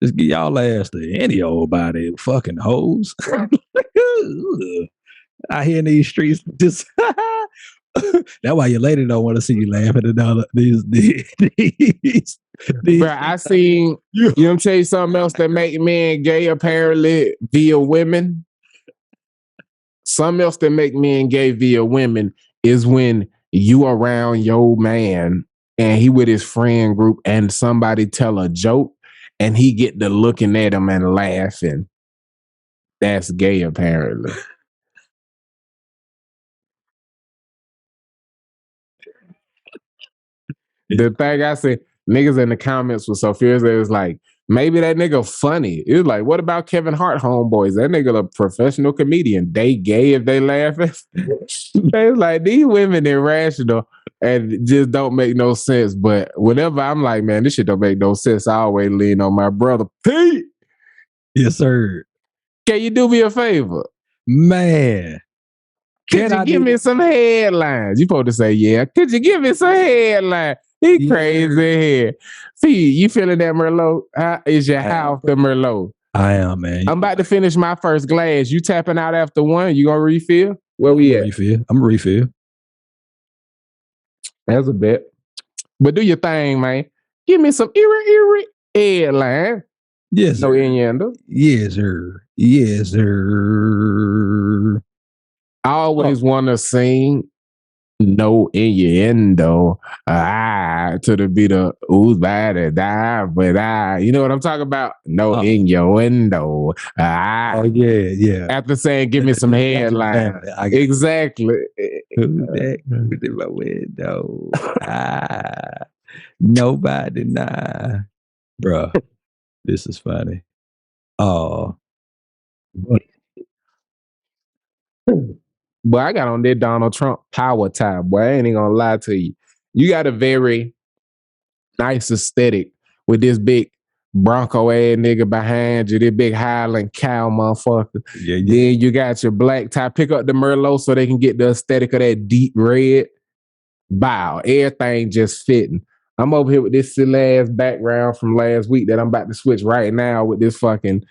Just get y'all ass to any old body, fucking hoes. I hear in these streets just that's why your lady don't want to see you laughing at all these Bro, I seen you know tell you something else that make men gay apparently via women. Something else that make men gay via women is when you around your man and he with his friend group and somebody tell a joke and he get to looking at him and laughing. That's gay apparently. The thing I said, niggas in the comments was so fierce. It was like, maybe that nigga funny. It was like, what about Kevin Hart homeboys? That nigga a professional comedian. They gay if they laughing. They was like, these women irrational and just don't make no sense. But whenever I'm like, man, this shit don't make no sense, I always lean on my brother Pete. Yes, sir. Can you do me a favor? Man. Could you give me some headlines? You supposed to say, yeah. Could you give me some headlines? He crazy here. See, you feeling that Merlot? Is your house the Merlot? I am, man. I'm about to finish my first glass. You tapping out after one? You gonna refill? Where we at? Refill. I'm gonna refill. That's a bet. But do your thing, man. Give me some eerie headline. Yes, no innuendo. Yes, sir. Yes, sir. I always want to sing no innuendo to the beat of who's bad to die, but you know what I'm talking about? No innuendo. Oh yeah. After saying, give me some headlines. Exactly. Who's that in my window? Nobody, nah. Bruh, this is funny. Oh. But I got on that Donald Trump power tie, boy. I ain't even gonna lie to you. You got a very nice aesthetic with this big Bronco ass nigga behind you, this big Highland cow motherfucker. Yeah. Then you got your black tie. Pick up the Merlot so they can get the aesthetic of that deep red. Bow. Everything just fitting. I'm over here with this silly ass background from last week that I'm about to switch right now with this fucking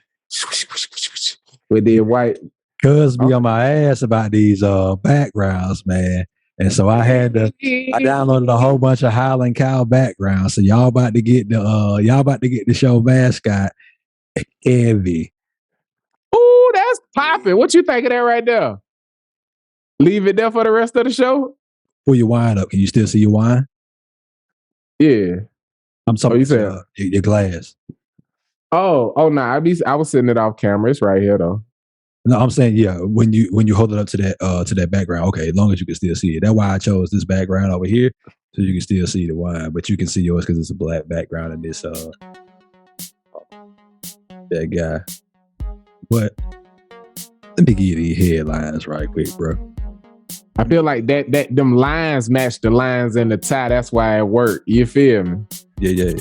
with the white. Cuz be on my ass about these backgrounds, man. And so I downloaded a whole bunch of Highland Cow backgrounds. So y'all about to get the show mascot heavy. Ooh, that's popping. What you think of that right there? Leave it there for the rest of the show? Pull your wine up. Can you still see your wine? Yeah. I'm talking about your glass. Oh no, I was sitting it off camera. It's right here though. No, I'm saying, yeah, when you hold it up to that background, okay, as long as you can still see it. That's why I chose this background over here, so you can still see the wine, but you can see yours because it's a black background and this that guy. But let me give you these headlines right quick, bro. I feel like that them lines match the lines in the tie. That's why it worked. You feel me? Yeah.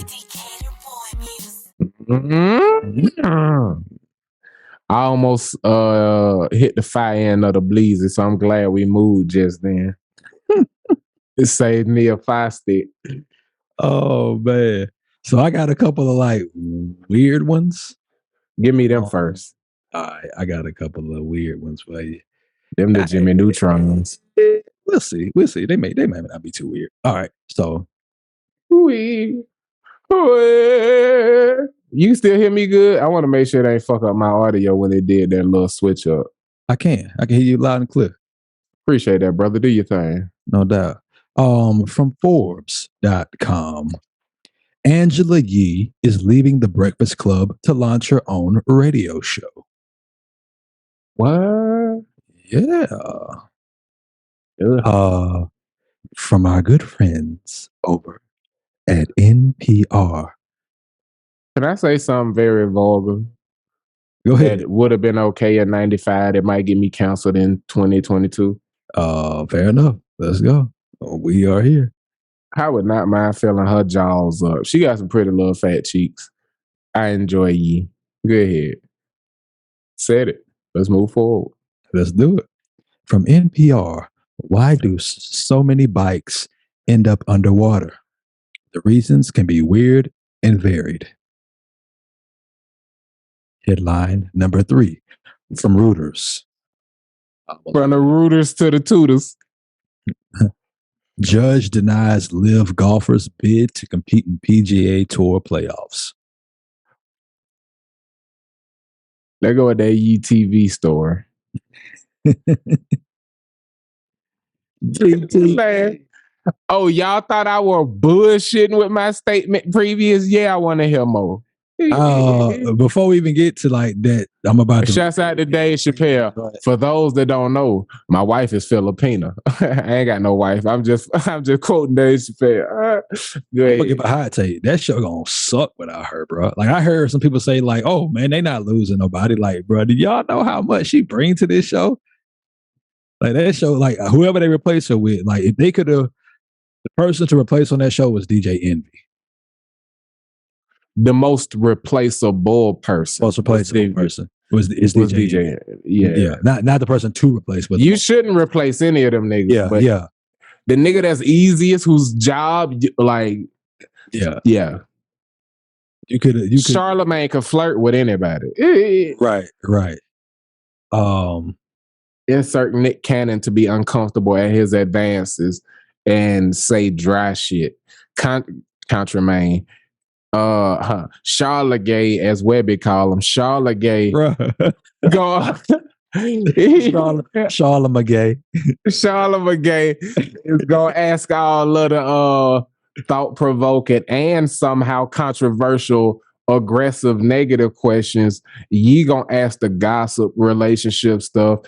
Mm-hmm. I almost hit the fire end of the bleezy, so I'm glad we moved just then. It saved me a fire stick. Oh man. So I got a couple of like weird ones. Give me them first. All right, I got a couple of weird ones for you. Them the Jimmy Neutrons. We'll see. They may not be too weird. All right. So you still hear me good? I want to make sure they ain't fuck up my audio when they did that little switch up. I can hear you loud and clear. Appreciate that, brother. Do your thing. No doubt. From Forbes.com, Angela Yee is leaving the Breakfast Club to launch her own radio show. What? Yeah. From our good friends over at NPR. Can I say something very vulgar? Go ahead. That would have been okay in 95. It might get me canceled in 2022. Fair enough. Let's go. We are here. I would not mind filling her jaws up. She got some pretty little fat cheeks. I enjoy ye. Go ahead. Said it. Let's move forward. Let's do it. From NPR, why do so many bikes end up underwater? The reasons can be weird and varied. Headline number 3 from Reuters. From the rooters to the tutors. Judge denies live golfers bid to compete in PGA Tour playoffs. There go with that UTV store. Man. Oh, y'all thought I were bullshitting with my statement previous? Yeah, I want to hear more. Before we even get to like that, I'm about to shouts out to Dave Chappelle. For those that don't know, my wife is Filipina. I ain't got no wife. I'm just quoting Dave Chappelle. Go ahead. I'm gonna give a hot take. That show gonna suck without her, bro. Like I heard some people say, like, "Oh man, they not losing nobody." Like, bro, do y'all know how much she brings to this show? Like that show, like whoever they replace her with, like if they could have, the person to replace on that show was DJ Envy. The most replaceable person. Most replaceable person was DJ. Yeah. Not the person to replace, but you shouldn't replace any of them niggas. Yeah, but yeah. The nigga that's easiest, whose job, like, yeah. You could Charlamagne could flirt with anybody. Right. Insert Nick Cannon to be uncomfortable at his advances and say dry shit. Contramain. Charlagay, as Webby call him. Charlagay. Go Charlamagne. Charlamagne is gonna ask all of the thought-provoking and somehow controversial, aggressive, negative questions. Ye gonna ask the gossip, relationship stuff.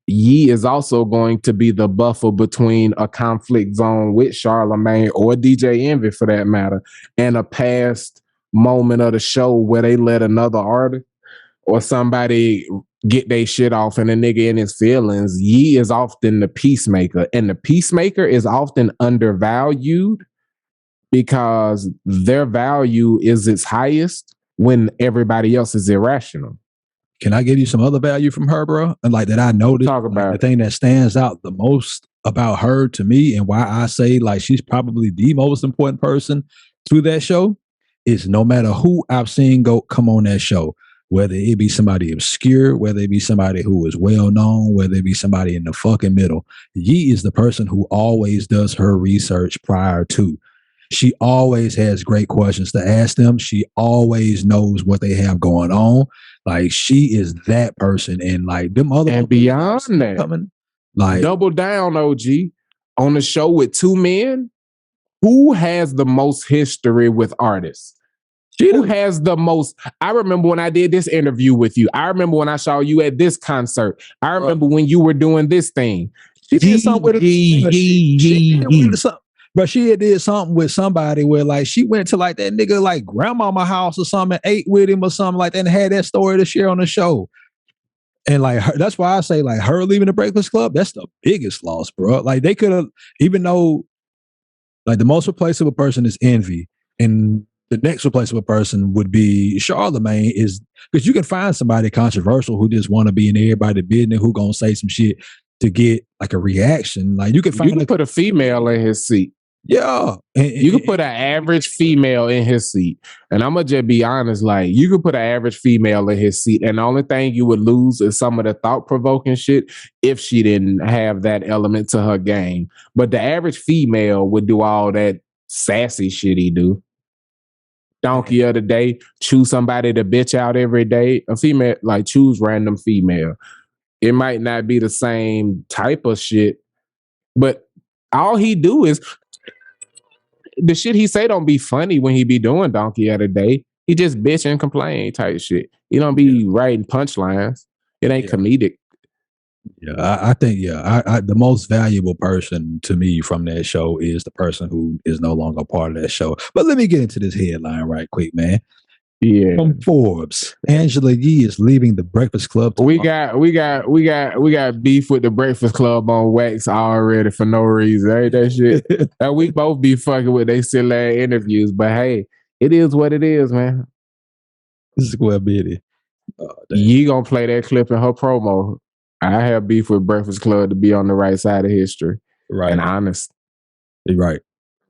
Ye is also going to be the buffer between a conflict zone with Charlamagne or DJ Envy, for that matter, and a past moment of the show where they let another artist or somebody get their shit off and a nigga in his feelings. Ye is often the peacemaker, and the peacemaker is often undervalued because their value is its highest when everybody else is irrational. Can I give you some other value from her, bro? And like that I noticed, talk about the thing that stands out the most about her to me and why I say like she's probably the most important person to that show is no matter who I've seen come on that show, whether it be somebody obscure, whether it be somebody who is well known, whether it be somebody in the fucking middle, Yee is the person who always does her research prior to. She always has great questions to ask them. She always knows what they have going on. Like she is that person, and like them other and beyond that, coming, like double down, OG, on the show with two men. Who has the most history with artists? Who has the most? I remember when I did this interview with you. I remember when I saw you at this concert. I remember when you were doing this thing. She did something with But she did something with somebody where like she went to like that nigga like grandmama house or something, and ate with him or something like that, and had that story to share on the show. And like that's why I say like her leaving the Breakfast Club, that's the biggest loss, bro. Like they could have, even though like the most replaceable person is Envy, and the next replaceable person would be Charlamagne, is because you can find somebody controversial who just want to be in everybody's business, who gonna say some shit to get like a reaction. Like you can put a female in his seat. Yeah. You could put an average female in his seat. And I'm going to just be honest, like, you could put an average female in his seat, and the only thing you would lose is some of the thought-provoking shit if she didn't have that element to her game. But the average female would do all that sassy shit he do. Donkey of the day, choose somebody to bitch out every day. A female, like, choose random female. It might not be the same type of shit, but all he do is the shit he say don't be funny when he be doing Donkey of the Day. He just bitch and complain type shit. He don't be writing punchlines. It ain't comedic. Yeah, I think the most valuable person to me from that show is the person who is no longer a part of that show. But let me get into this headline right quick, man. Yeah. From Forbes, Angela Yee is leaving the Breakfast Club. We got beef with the Breakfast Club on wax already for no reason. Ain't that shit? And we both be fucking with they silly ass interviews, but hey, it is what it is, man. Square Bitty. Yee gonna play that clip in her promo. I have beef with Breakfast Club to be on the right side of history. Right. And honest. Right.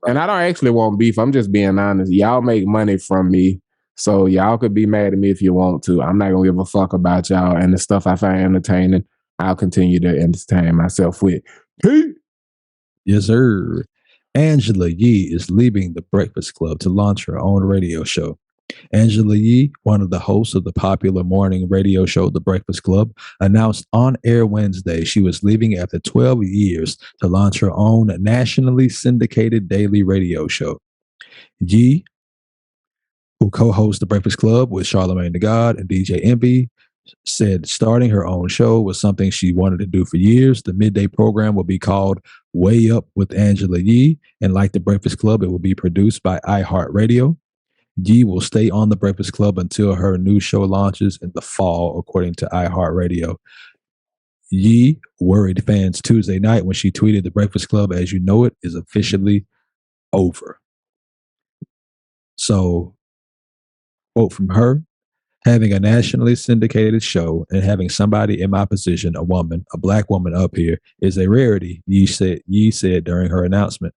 And I don't actually want beef. I'm just being honest. Y'all make money from me. So y'all could be mad at me if you want to. I'm not gonna give a fuck about y'all and the stuff I find entertaining. I'll continue to entertain myself with. Yes, sir. Angela Yee is leaving the Breakfast Club to launch her own radio show. Angela Yee, one of the hosts of the popular morning radio show The Breakfast Club, announced on air Wednesday she was leaving after 12 years to launch her own nationally syndicated daily radio show. Yee, who co-hosts The Breakfast Club with Charlamagne the God and DJ Envy, said starting her own show was something she wanted to do for years. The midday program will be called Way Up with Angela Yee, and like The Breakfast Club, it will be produced by iHeartRadio. Yee will stay on The Breakfast Club until her new show launches in the fall, according to iHeartRadio. Yee worried fans Tuesday night when she tweeted, "The Breakfast Club, as you know it, is officially over." So, quote from her, "Having a nationally syndicated show and having somebody in my position, a black woman up here, is a rarity," Yee said during her announcement.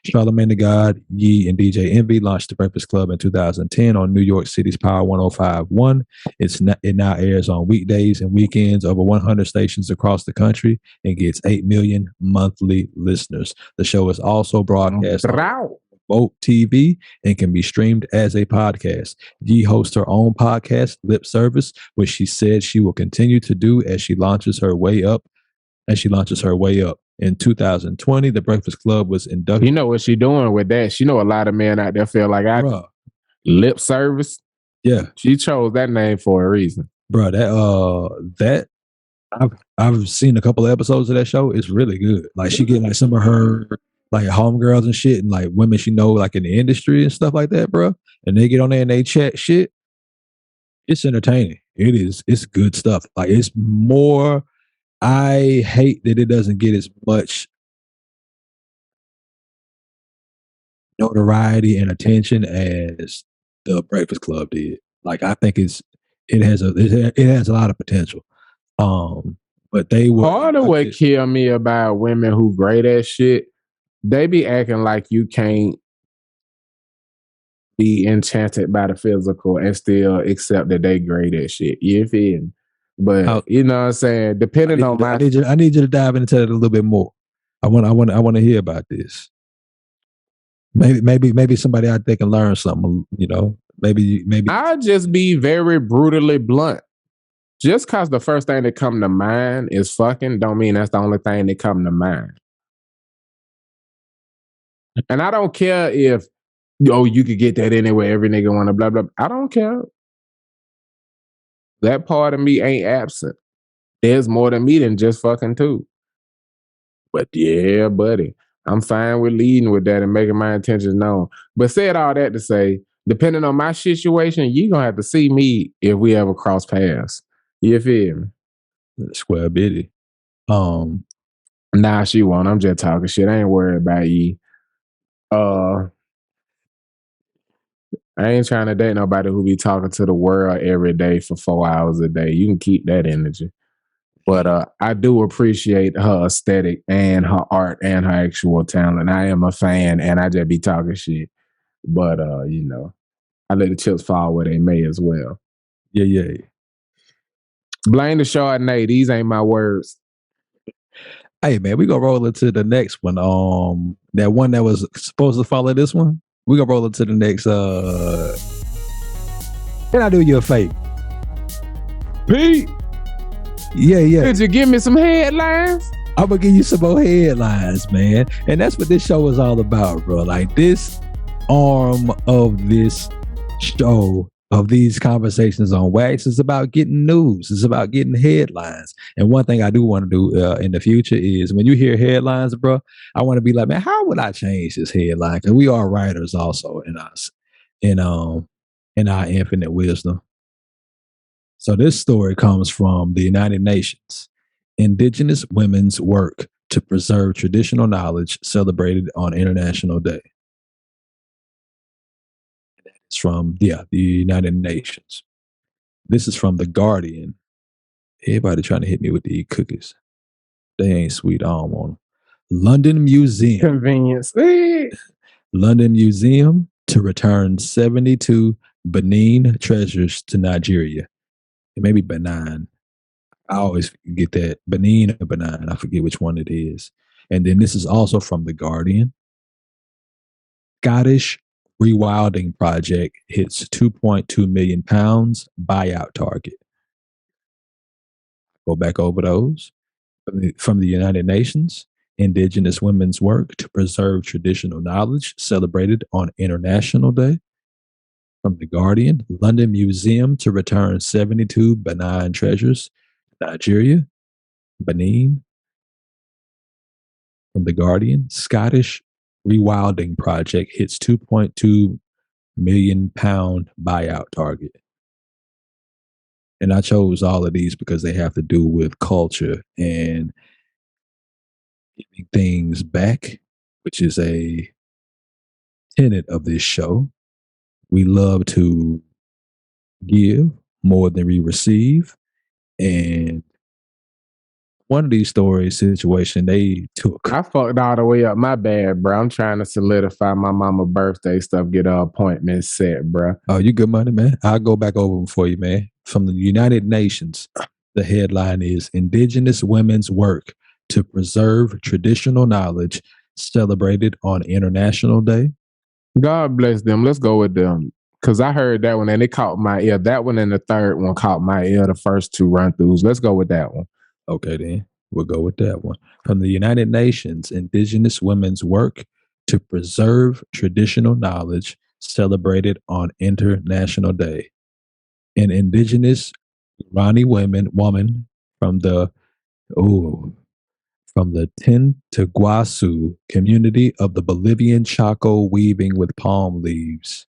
Charlamagne the God, Yee, and DJ Envy launched The Breakfast Club in 2010 on New York City's Power 105.1. It now airs on weekdays and weekends over 100 stations across the country and gets 8 million monthly listeners. The show is also broadcast on Vote TV and can be streamed as a podcast. Yee hosts her own podcast, Lip Service, which she said she will continue to do as she launches her way up. In 2020, The Breakfast Club was inducted. You know what she doing with that? She know a lot of men out there feel like Lip Service. Yeah, she chose that name for a reason, bro. That I've seen a couple of episodes of that show. It's really good. Like she get like some of her like homegirls and shit, and like women she know like in the industry and stuff like that, bro. And they get on there and they chat shit. It's entertaining. It is. It's good stuff. Like it's more. I hate that it doesn't get as much notoriety and attention as The Breakfast Club did. Like I think it has a lot of potential. But they were part of what kill me about women who great at shit. They be acting like you can't be enchanted by the physical and still accept that they great at shit. You feel me? But you know what I'm saying? Depending on I need you to dive into it a little bit more. I want to hear about this. Maybe somebody out there can learn something. You know, maybe. I'll just be very brutally blunt. Just cause the first thing that come to mind is fucking, don't mean that's the only thing that come to mind. And I don't care if you could get that anywhere. Every nigga want to blah blah. I don't care. That part of me ain't absent. There's more to me than just fucking too. But yeah, buddy, I'm fine with leading with that and making my intentions known. But said all that to say, depending on my situation, you gonna have to see me if we ever cross paths. You feel me? Square bitty. Nah, she won't. I'm just talking shit. I ain't worried about you. I ain't trying to date nobody who be talking to the world every day for 4 hours a day. You can keep that energy. But I do appreciate her aesthetic and her art and her actual talent. I am a fan and I just be talking shit. But, you know, I let the chips fall where they may as well. Yeah. Blame the Chardonnay. These ain't my words. Hey, man, we gonna roll into the next one. That one that was supposed to follow this one. We gonna roll into the next. Can I do you a favor? Pete. Yeah. Did you give me some headlines? I'm gonna give you some more headlines, man. And that's what this show is all about, bro. Like this arm of this show of these conversations on Wax is about getting news. It's about getting headlines. And one thing I do want to do in the future is when you hear headlines, bro, I want to be like, man, how would I change this headline? Because we are writers also in us, in our infinite wisdom. So this story comes from the United Nations. Indigenous women's work to preserve traditional knowledge celebrated on International Day. It's from the United Nations. This is from The Guardian. Everybody trying to hit me with the cookies. They ain't sweet. I don't want them. London Museum. Convenience. London Museum to return 72 Benin treasures to Nigeria. It may be Benin. I always get that. Benin or Benin. I forget which one it is. And then this is also from The Guardian. Scottish rewilding project hits £2.2 million buyout target. Go back over those. From the United Nations, Indigenous women's work to preserve traditional knowledge celebrated on International Day. From The Guardian, London Museum to return 72 Benin treasures to Nigeria, Benin. From The Guardian, Scottish rewilding project hits £2.2 million buyout target. And I chose all of these because they have to do with culture and giving things back, which is a tenet of this show. We love to give more than we receive. And one of these stories situation they took. I fucked all the way up. My bad, bro. I'm trying to solidify my mama birthday stuff, get her appointment set, bro. Oh, you good money, man. I'll go back over them for you, man. From the United Nations, the headline is Indigenous Women's Work to Preserve Traditional Knowledge celebrated on International Day. God bless them. Let's go with them. Because I heard that one and it caught my ear. That one and the third one caught my ear, the first two run-throughs. Let's go with that one. Okay, then. We'll go with that one. From the United Nations, Indigenous Women's Work to Preserve Traditional Knowledge celebrated on International Day. An Indigenous Irani woman from the Tintaguasu community of the Bolivian Chaco weaving with palm leaves.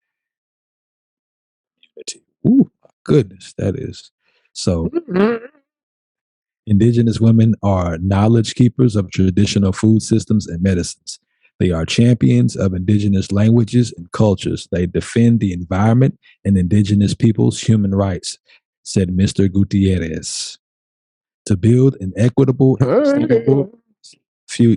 Ooh, goodness, that is. So Indigenous women are knowledge keepers of traditional food systems and medicines. They are champions of indigenous languages and cultures. They defend the environment and indigenous people's human rights, said Mr. Gutierrez. To build an equitable and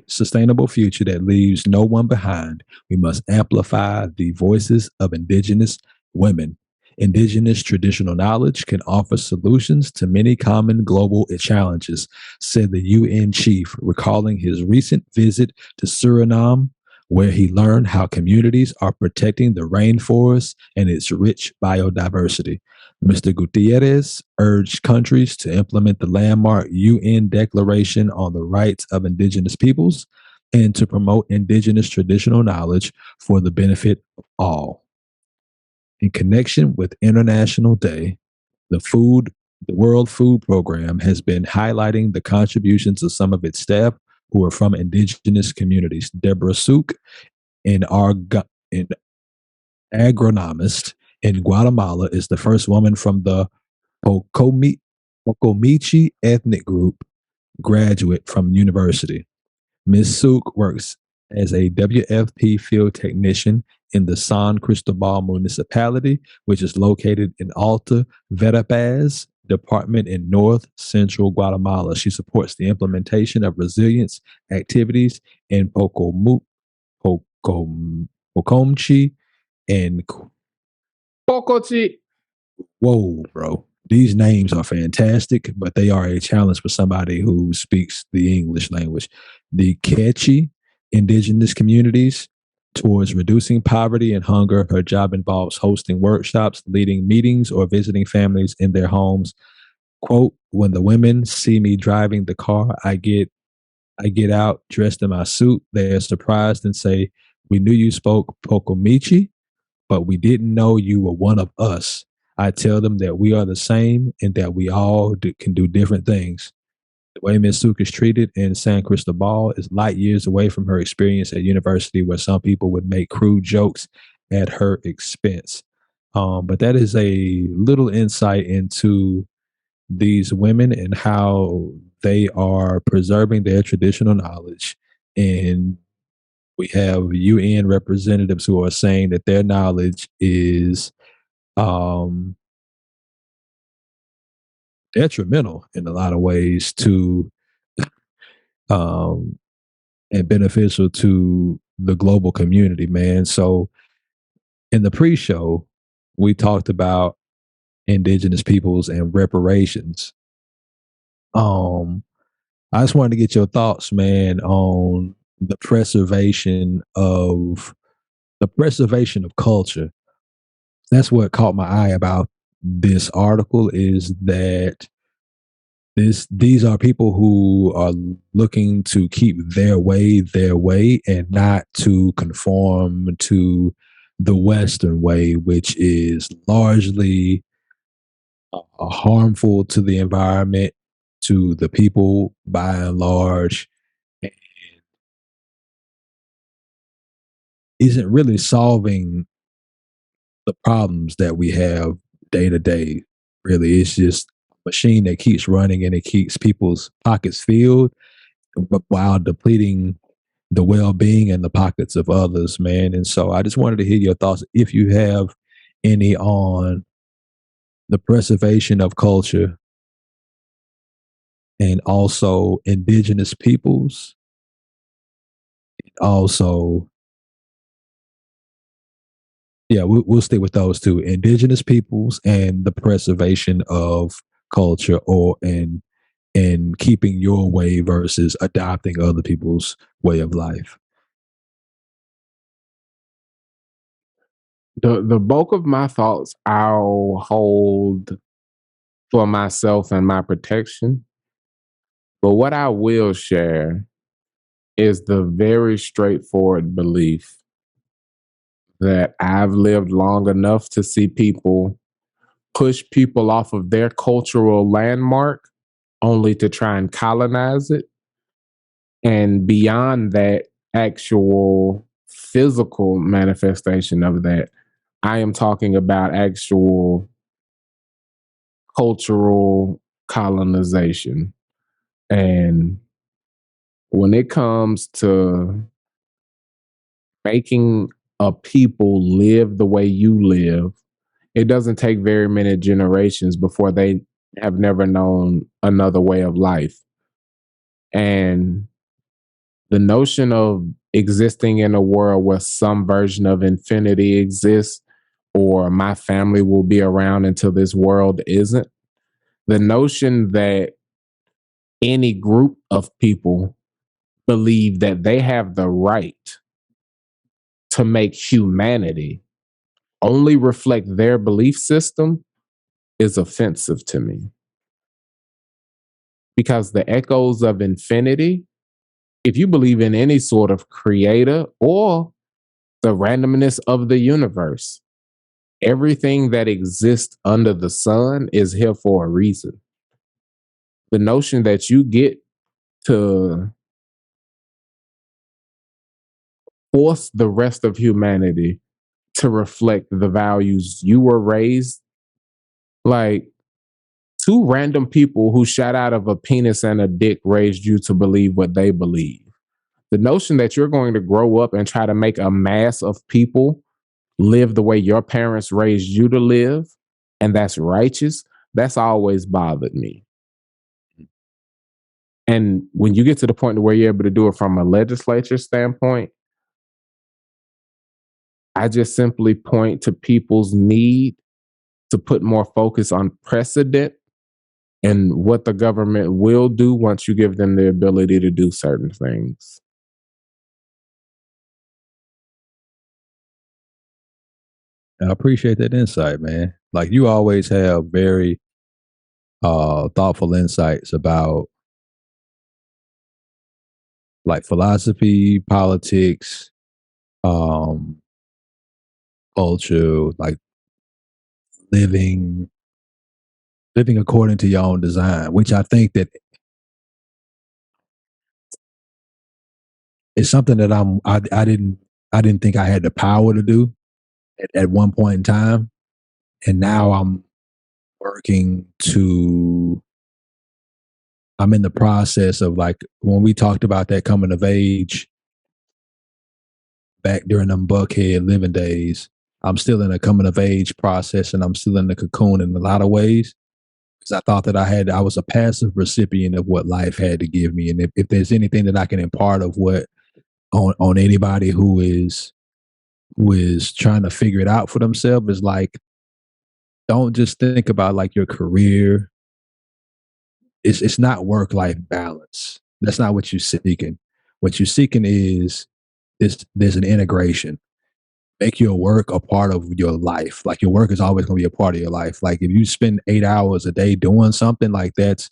sustainable future that leaves no one behind, we must amplify the voices of indigenous women. Indigenous traditional knowledge can offer solutions to many common global challenges, said the UN chief, recalling his recent visit to Suriname, where he learned how communities are protecting the rainforest and its rich biodiversity. Mr. Gutierrez urged countries to implement the landmark UN Declaration on the Rights of Indigenous Peoples and to promote indigenous traditional knowledge for the benefit of all. In connection with International Day, the World Food Program has been highlighting the contributions of some of its staff who are from indigenous communities. Deborah Souk, an agronomist in Guatemala, is the first woman from the Pocomichi ethnic group graduate from university. Ms. Souk works as a WFP field technician in the San Cristobal municipality, which is located in Alta Verapaz department in north central Guatemala. She supports the implementation of resilience activities in Pocomchi and Pocochi. Whoa, bro. These names are fantastic, but they are a challenge for somebody who speaks the English language. The Quechua indigenous communities towards reducing poverty and hunger. Her job involves hosting workshops, leading meetings, or visiting families in their homes. Quote, when the women see me driving the car, I get out dressed in my suit. They are surprised and say, we knew you spoke Pocomichi, but we didn't know you were one of us. I tell them that we are the same and that we all can do different things. The way Ms. Suk is treated in San Cristobal is light years away from her experience at university, where some people would make crude jokes at her expense. But that is a little insight into these women and how they are preserving their traditional knowledge. And we have UN representatives who are saying that their knowledge is um, detrimental in a lot of ways to um, and beneficial to the global community, man. So in the pre-show, we talked about indigenous peoples and reparations. I just wanted to get your thoughts, man, on the preservation of culture. That's what caught my eye about this article, is that these are people who are looking to keep their way and not to conform to the Western way, which is largely harmful to the environment, to the people by and large, and isn't really solving the problems that we have day to day. Really, it's just a machine that keeps running and it keeps people's pockets filled, but while depleting the well-being and the pockets of others, man. And so I just wanted to hear your thoughts, if you have any, on the preservation of culture and also indigenous peoples. Also, yeah, we'll stay with those two: indigenous peoples and the preservation of culture, or and keeping your way versus adopting other people's way of life. The bulk of my thoughts I'll hold for myself and my protection. But what I will share is the very straightforward belief that I've lived long enough to see people push people off of their cultural landmark only to try and colonize it. And beyond that actual physical manifestation of that, I am talking about actual cultural colonization. And when it comes to making a people live the way you live, it doesn't take very many generations before they have never known another way of life. And the notion of existing in a world where some version of infinity exists, or my family will be around until this world isn't, the notion that any group of people believe that they have the right to make humanity only reflect their belief system is offensive to me. Because the echoes of infinity, if you believe in any sort of creator or the randomness of the universe, everything that exists under the sun is here for a reason. The notion that you get to force the rest of humanity to reflect the values you were raised, like two random people who shot out of a penis and a dick raised you to believe what they believe. The notion that you're going to grow up and try to make a mass of people live the way your parents raised you to live, and that's righteous, that's always bothered me. And when you get to the point where you're able to do it from a legislature standpoint, I just simply point to people's need to put more focus on precedent and what the government will do once you give them the ability to do certain things. I appreciate that insight, man. Like, you always have very thoughtful insights about like philosophy, politics, um, culture, like living according to your own design, which I think that is something that I didn't think I had the power to do at one point in time, and now I'm in the process of, like, when we talked about that coming of age back during them Buckhead living days, I'm still in a coming of age process, and I'm still in the cocoon in a lot of ways, because I thought that I was a passive recipient of what life had to give me. And if there's anything that I can impart of what on anybody who is trying to figure it out for themselves, is like, don't just think about like your career. It's not work-life balance. That's not what you're seeking. What you're seeking is there's an integration. Make your work a part of your life. Like, your work is always going to be a part of your life. Like, if you spend 8 hours a day doing something, like, that's,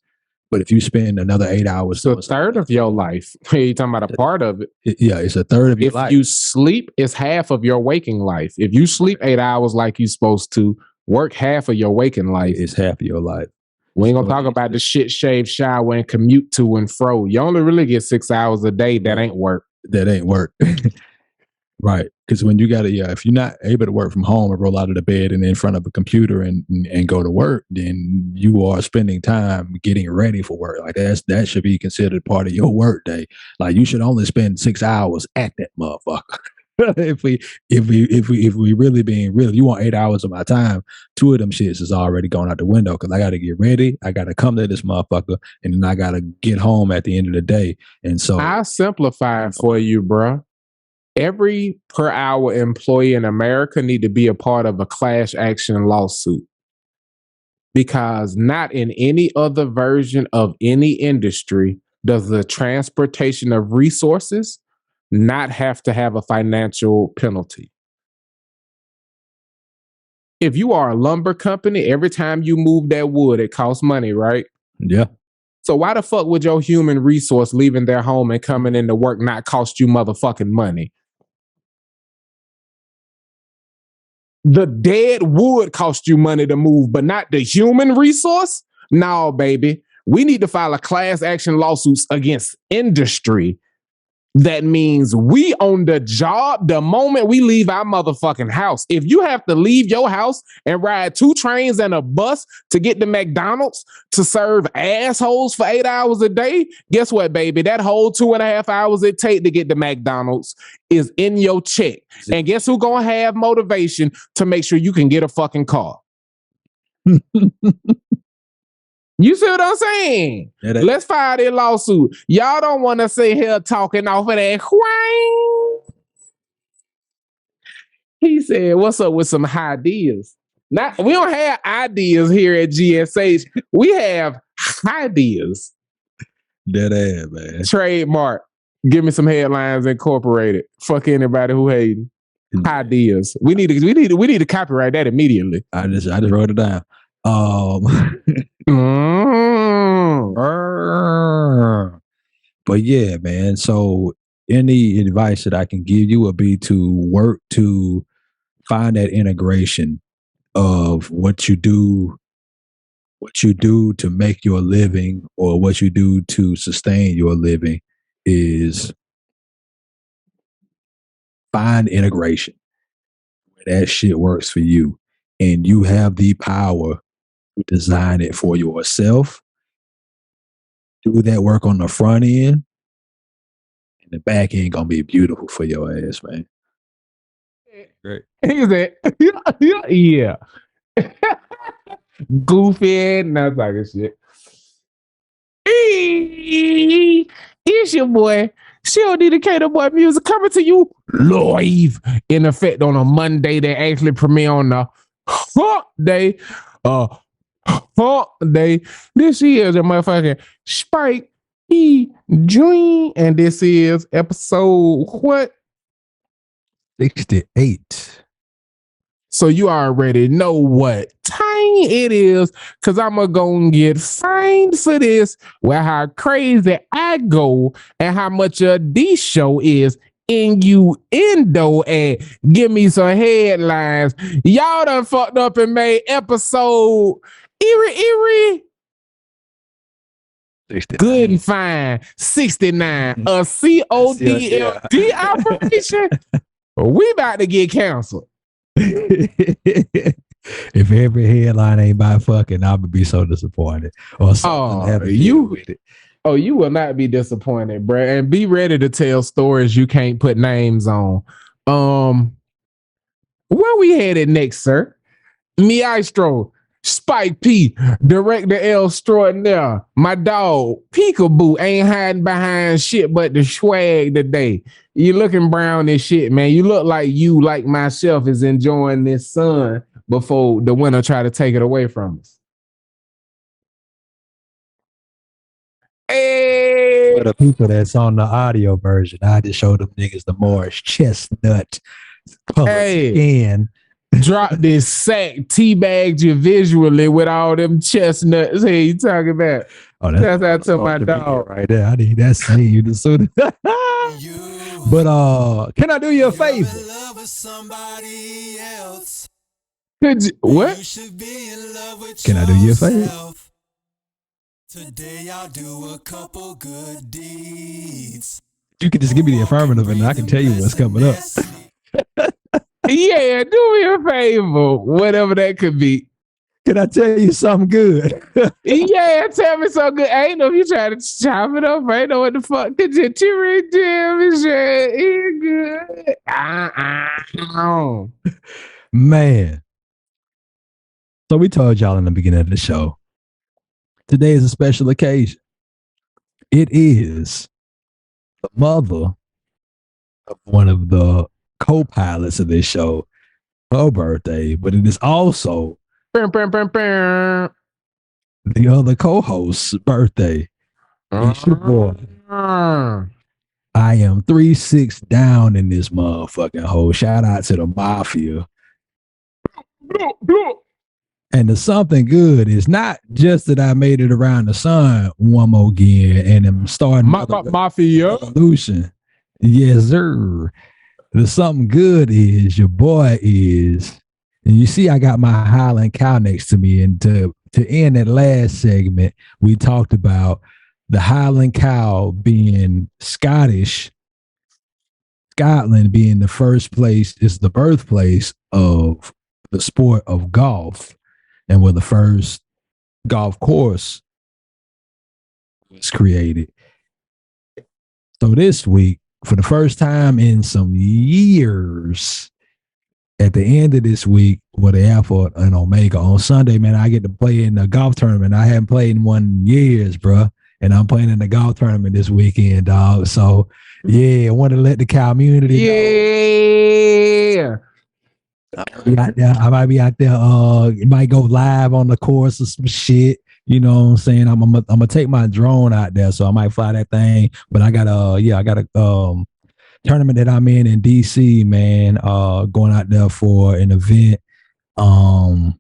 but if you spend another 8 hours, it's a third of your life. You're talking about a part of it. Yeah, it's a third of your life. If you sleep, it's half of your waking life. If you sleep 8 hours like you're supposed to, work half of your waking life. It's half of your life. We ain't gonna talk about the shit, shave, shower, and commute to and fro. You only really get 6 hours a day. That ain't work. That ain't work. Right. Because when you got to, if you're not able to work from home and roll out of the bed and in front of a computer and go to work, then you are spending time getting ready for work. Like, that should be considered part of your work day. Like, you should only spend 6 hours at that motherfucker. if we really being real, you want 8 hours of my time, 2 of them shits is already going out the window, because I got to get ready, I got to come to this motherfucker, and then I got to get home at the end of the day. And so I'll simplify it for you, bro. Every per hour employee in America need to be a part of a class action lawsuit, because not in any other version of any industry does the transportation of resources not have to have a financial penalty. If you are a lumber company, every time you move that wood, it costs money, right? Yeah. So why the fuck would your human resource leaving their home and coming into work not cost you motherfucking money? The dead wood cost you money to move, but not the human resource? No, baby. We need to file a class action lawsuits against industry. That means we own the job the moment we leave our motherfucking house. If you have to leave your house and ride 2 trains and a bus to get to McDonald's to serve assholes for 8 hours a day, guess what, baby? That whole 2.5 hours it take to get to McDonald's is in your check. And guess who gonna have motivation to make sure you can get a fucking car? You see what I'm saying? Let's file this lawsuit. Y'all don't want to sit here talking off of that. He said, what's up with some ideas? We don't have ideas here at GSH. We have ideas. Dead ass, man. Trademark. Give me some headlines incorporated. Fuck anybody who hating. Ideas. We need to copyright that immediately. I just wrote it down. But yeah, man. So any advice that I can give you would be to work to find that integration of what you do to make your living, or what you do to sustain your living, is find integration where that shit works for you, and you have the power to design it for yourself. Do that work on the front end, and the back end gonna be beautiful for your ass, man. Great. He said, yeah. Goofy and that type of shit. It's your boy, COD Boy Music, coming to you live in effect on a Monday. They actually premiere on the hump day. Hump day. This is a motherfucking Spike E. Dream, and this is episode what? 68. So you already know what time it is, because I'm going to get fined for this, with how crazy I go and how much of this show is innuendo and give me some headlines. Y'all done fucked up and made episode eerie. 69. Good and fine. 69. A CODLD operation. We about to get canceled. If every headline ain't by fucking, I would be so disappointed. Or something with it. Oh, you will not be disappointed, bro. And be ready to tell stories you can't put names on. Where we headed next, sir? Maestro, Spike P, Director L. Extraordinaire, my dog, Peekaboo ain't hiding behind shit but the swag today. You looking brown as shit, man. You look like you, like myself, is enjoying this sun before the winter try to take it away from us. Hey. For the people that's on the audio version, I just showed them niggas the Morris chestnut colored skin. Drop this sack, teabagged you visually with all them chestnuts. Hey, you talking about? Oh, that's out to my dog right there. I need that scene. You soon. But can I do you a favor? Could you, what? Can I do you a favor? Today I'll do a couple good deeds. You can just give me the affirmative and I can tell you what's coming up. Yeah, do me a favor, whatever that could be. Can I tell you something good? Yeah, tell me something good. I ain't know if you trying to chop it up. I ain't know what the fuck. Could you tell me shit? Good. Man. So we told y'all in the beginning of the show, today is a special occasion. It is the mother of one of the co-pilots of this show, her birthday, but it is also the other co-host's birthday. It's your boy. I am 3-6 down in this motherfucking hole. Shout out to the mafia. And the something good is not just that I made it around the sun one more again and I'm starting mafia revolution. Yes, sir. The something good is your boy is, and you see I got my Highland cow next to me, and to end that last segment, we talked about the Highland cow being Scottish, Scotland being the first place, is the birthplace of the sport of golf, and where the first golf course was created. So this week, for the first time in some years, at the end of this week, with the airport and Omega on Sunday, man, I get to play in a golf tournament. I haven't played in 1 year, bro, and I'm playing in the golf tournament this weekend, dog. So, yeah, I want to let the community know. I might be out there. It might go live on the course or some shit. You know what I'm saying? I'm gonna take my drone out there, so I might fly that thing. But I got a tournament that I'm in DC, man. Going out there for an event. And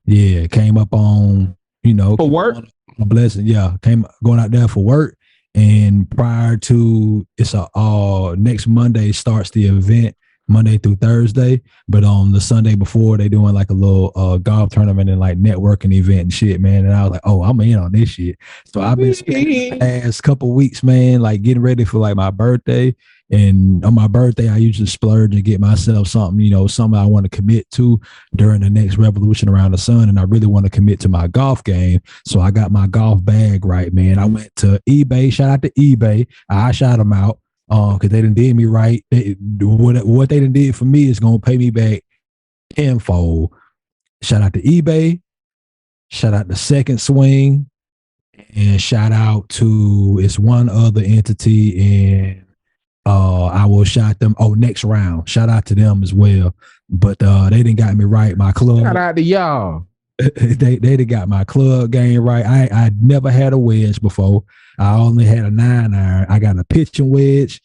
yeah, came up on, for work. A blessing, yeah. Going out there for work, and prior to next Monday starts the event. Monday through Thursday, but on the Sunday before, they doing like a little golf tournament and like networking event and shit, man. And I was like, oh, I'm in on this shit. So I've been spending the past couple weeks, man, like getting ready for like my birthday. And on my birthday, I usually splurge and get myself something, something I want to commit to during the next revolution around the sun. And I really want to commit to my golf game. So I got my golf bag right, man. I went to eBay. Shout out to eBay. I shot them out. Because they done did me right. What they done did for me is gonna pay me back tenfold. Shout out to eBay. Shout out to Second Swing, and shout out to it's one other entity, and I will shout them. Oh, Next Round. Shout out to them as well. But they didn't got me right. My club. Shout out to y'all. They done got my club game right. I never had a wedge before. I only had a 9-iron. I got a pitching wedge,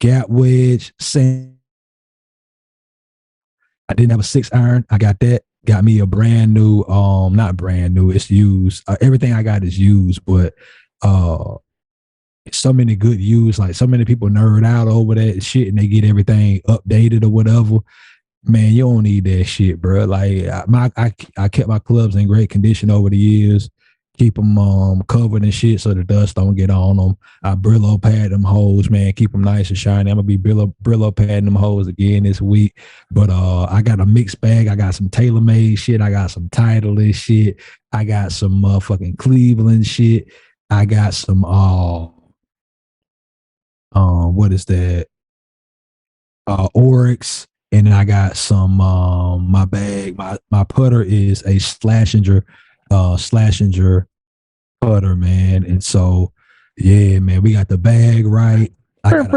gap wedge, sand. I didn't have a 6-iron. I got that. Got me a brand new, not brand new, it's used. Everything I got is used, but it's so many good views. Like so many people nerd out over that shit and they get everything updated or whatever. Man, you don't need that shit, bro. Like I kept my clubs in great condition over the years. Keep them covered and shit so the dust don't get on them. I Brillo pad them hoes, man. Keep them nice and shiny. I'm gonna be Brillo padding them hoes again this week. But I got a mixed bag. I got some TaylorMade shit. I got some Titleist shit. I got some motherfucking Cleveland shit. I got some what is that? Oryx. And then I got some my bag. My putter is a Slashinger putter, man. And so yeah, man, we got the bag right. Can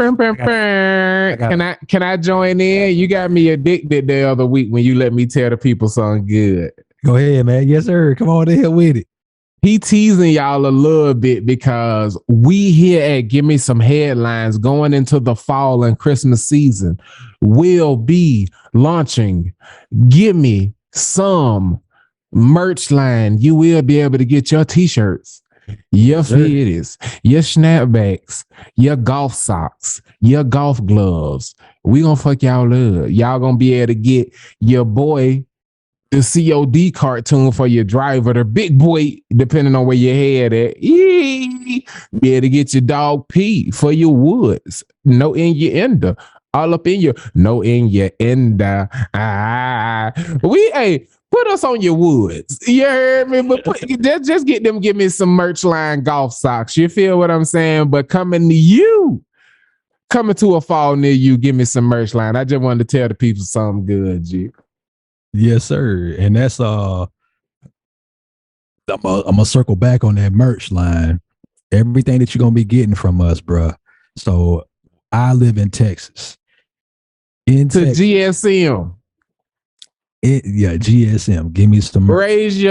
I join in? You got me addicted the other week when you let me tell the people something good. Go ahead, man. Yes, sir. Come on in with it. He teasing y'all a little bit because we here at Gimme Some Headlines going into the fall and Christmas season will be launching Gimme Some merch line. You will be able to get your t-shirts, your fitties, your snapbacks, your golf socks, your golf gloves. We gonna fuck y'all up. Y'all gonna be able to get your boy the COD cartoon for your driver, the big boy, depending on where your head at. Be able to get your dog P for your woods. No innuendo. All up in your no innuendo. Put us on your woods. You heard me? But just get them, give me some merch line golf socks. You feel what I'm saying? But coming to a fall near you, give me some merch line. I just wanted to tell the people something good, G. Yes, sir. And that's I'm gonna circle back on that merch line. Everything that you're gonna be getting from us, bruh. So I live in Texas. GSM. GSM. Give me some merch. Raise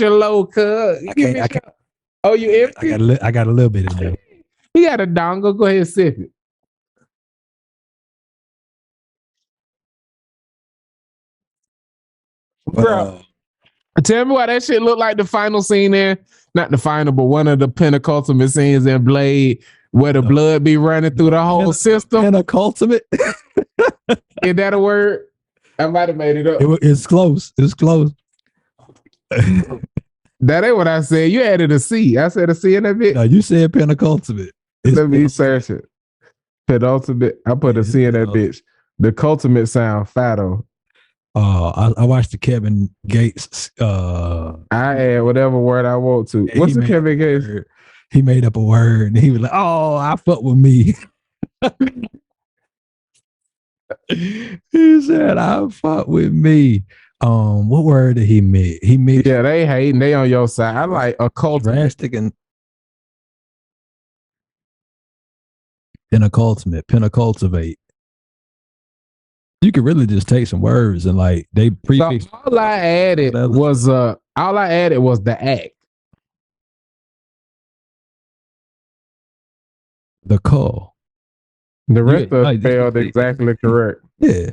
your low cut. Oh, you empty? I got a little bit of that. You got a dongle. Go ahead and sip it. Bro, tell me why that shit look like the final scene there. Not the final, but one of the penultimate scenes in Blade where the blood be running through the whole system. Penultimate? Is that a word? I might have made it up. It's close. It's close. That ain't what I said. You added a C. I said a C in that bit. No, you said penultimate. Let me search it. Penultimate. I put a C in that bitch. The cultimate sound fatto. I watched the Kevin Gates. I add whatever word I want to. What's the Kevin Gates? He made up a word and he was like, "Oh, I fuck with me." He said, "I fuck with me." What word did he make? He made. Yeah, they hating. They on your side. I like a drastic and pencultivate. You could really just take some words and like they prefix. So all I added was the act. The call. The rest of spelled exactly correct. Yeah.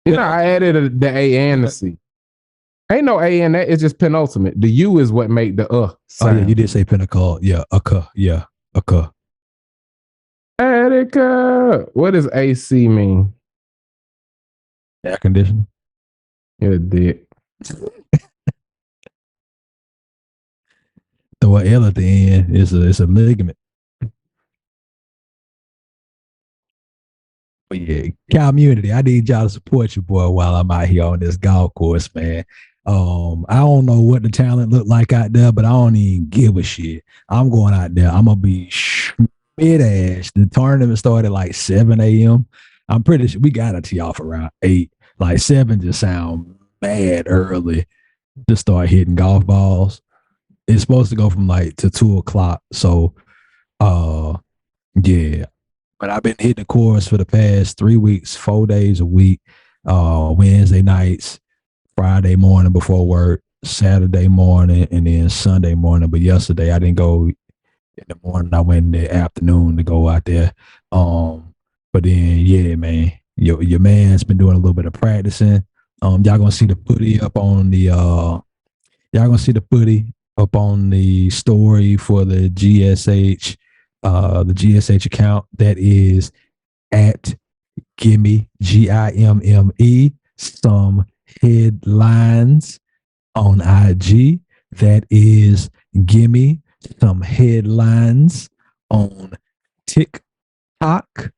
I added the A and the C. Ain't no A in that. It's just penultimate. The U is what make the sound. Oh yeah, you did say pinnacle. Yeah, yeah, Attica. What does AC mean? Air conditioner. Yeah, dick. Throw an L at the end. It's a ligament. But yeah, community, I need y'all to support your boy while I'm out here on this golf course, man. I don't know what the talent look like out there, but I don't even give a shit. I'm going out there. I'm gonna be mid-ash. The tournament started like 7 a.m. I'm pretty sure we got it to y'all for around 8. Like 7 just sound mad early to start hitting golf balls. It's supposed to go from like to 2 o'clock. So yeah. But I've been hitting the course for the past 3 weeks, 4 days a week, Wednesday nights, Friday morning before work, Saturday morning, and then Sunday morning. But yesterday I didn't go in the morning. I went in the afternoon to go out there. But then, yeah, man, your man's been doing a little bit of practicing. Y'all gonna see the footy up on the story for the GSH the GSH account that is at Gimme GIMME Some Headlines on IG. That is Gimme Some Headlines on TikTok.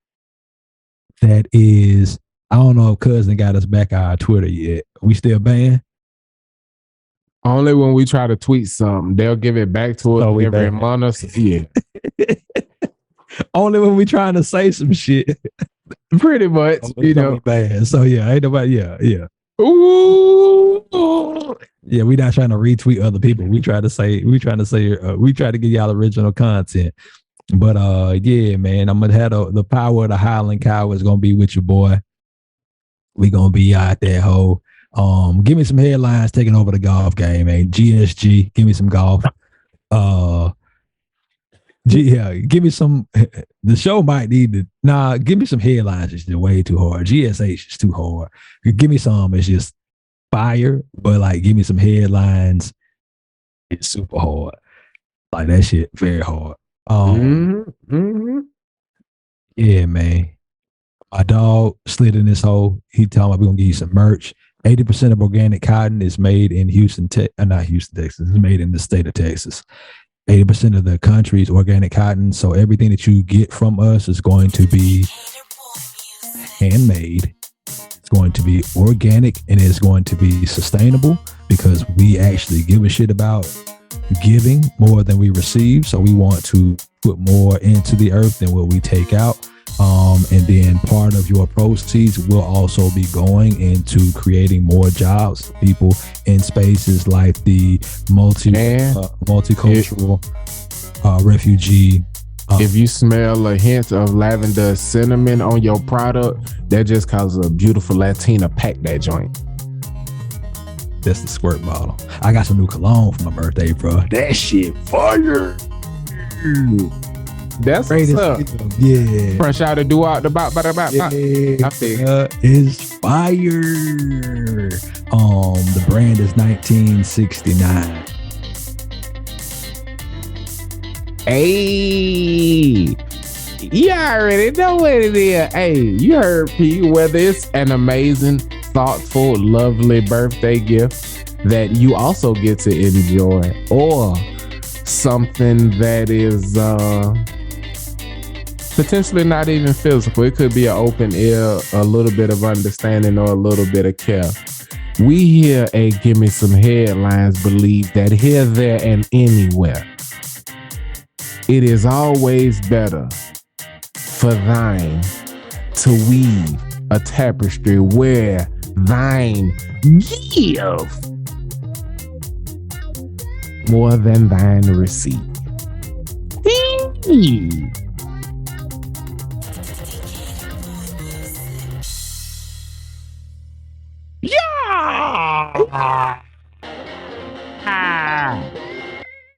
That is, I don't know if Cousin got us back our Twitter yet. We still banned? Only when we try to tweet something, they'll give it back to us every month or so. Yeah. Only when we trying to say some shit. Pretty much, you know. Bad. So yeah, ain't nobody. Yeah. Ooh. Yeah, we not trying to retweet other people. We try to get y'all original content. But yeah, man, I'm gonna have the power of the Highland Cow is gonna be with you, boy. We gonna be out there, ho. Give me some headlines taking over the golf game, man. GSG, give me some golf. Give me some. The show might need to. Give me some headlines. It's just way too hard. GSH is too hard. Give me some. It's just fire, but like, give me some headlines. It's super hard. Like that shit, very hard. Yeah, man. My dog slid in this hole. He told me we're gonna give you some merch. 80% of organic cotton is made in not Houston, Texas. It's made in the state of Texas. 80% of the country is organic cotton. So everything that you get from us is going to be handmade. It's going to be organic and it's going to be sustainable because we actually give a shit about giving more than we receive. So we want to put more into the earth than what we take out. And then part of your proceeds will also be going into creating more jobs, people in spaces like the multicultural refugee. If you smell a hint of lavender cinnamon on your product, that just causes a beautiful Latina pack that joint. That's the squirt bottle. I got some new cologne for my birthday, bro. That shit fire. That's what's up. Yeah. Fresh out of do out the bop. Is fire. The brand is 1969. Hey, you already know what it is. Hey, you heard P. Whether it's an amazing, thoughtful, lovely birthday gift that you also get to enjoy, or something that is potentially not even physical. It could be an open ear, a little bit of understanding, or a little bit of care. We here at Gimme Some Headlines believe that here, there, and anywhere, it is always better for thine to weave a tapestry where thine give more than thine receive. Yeah!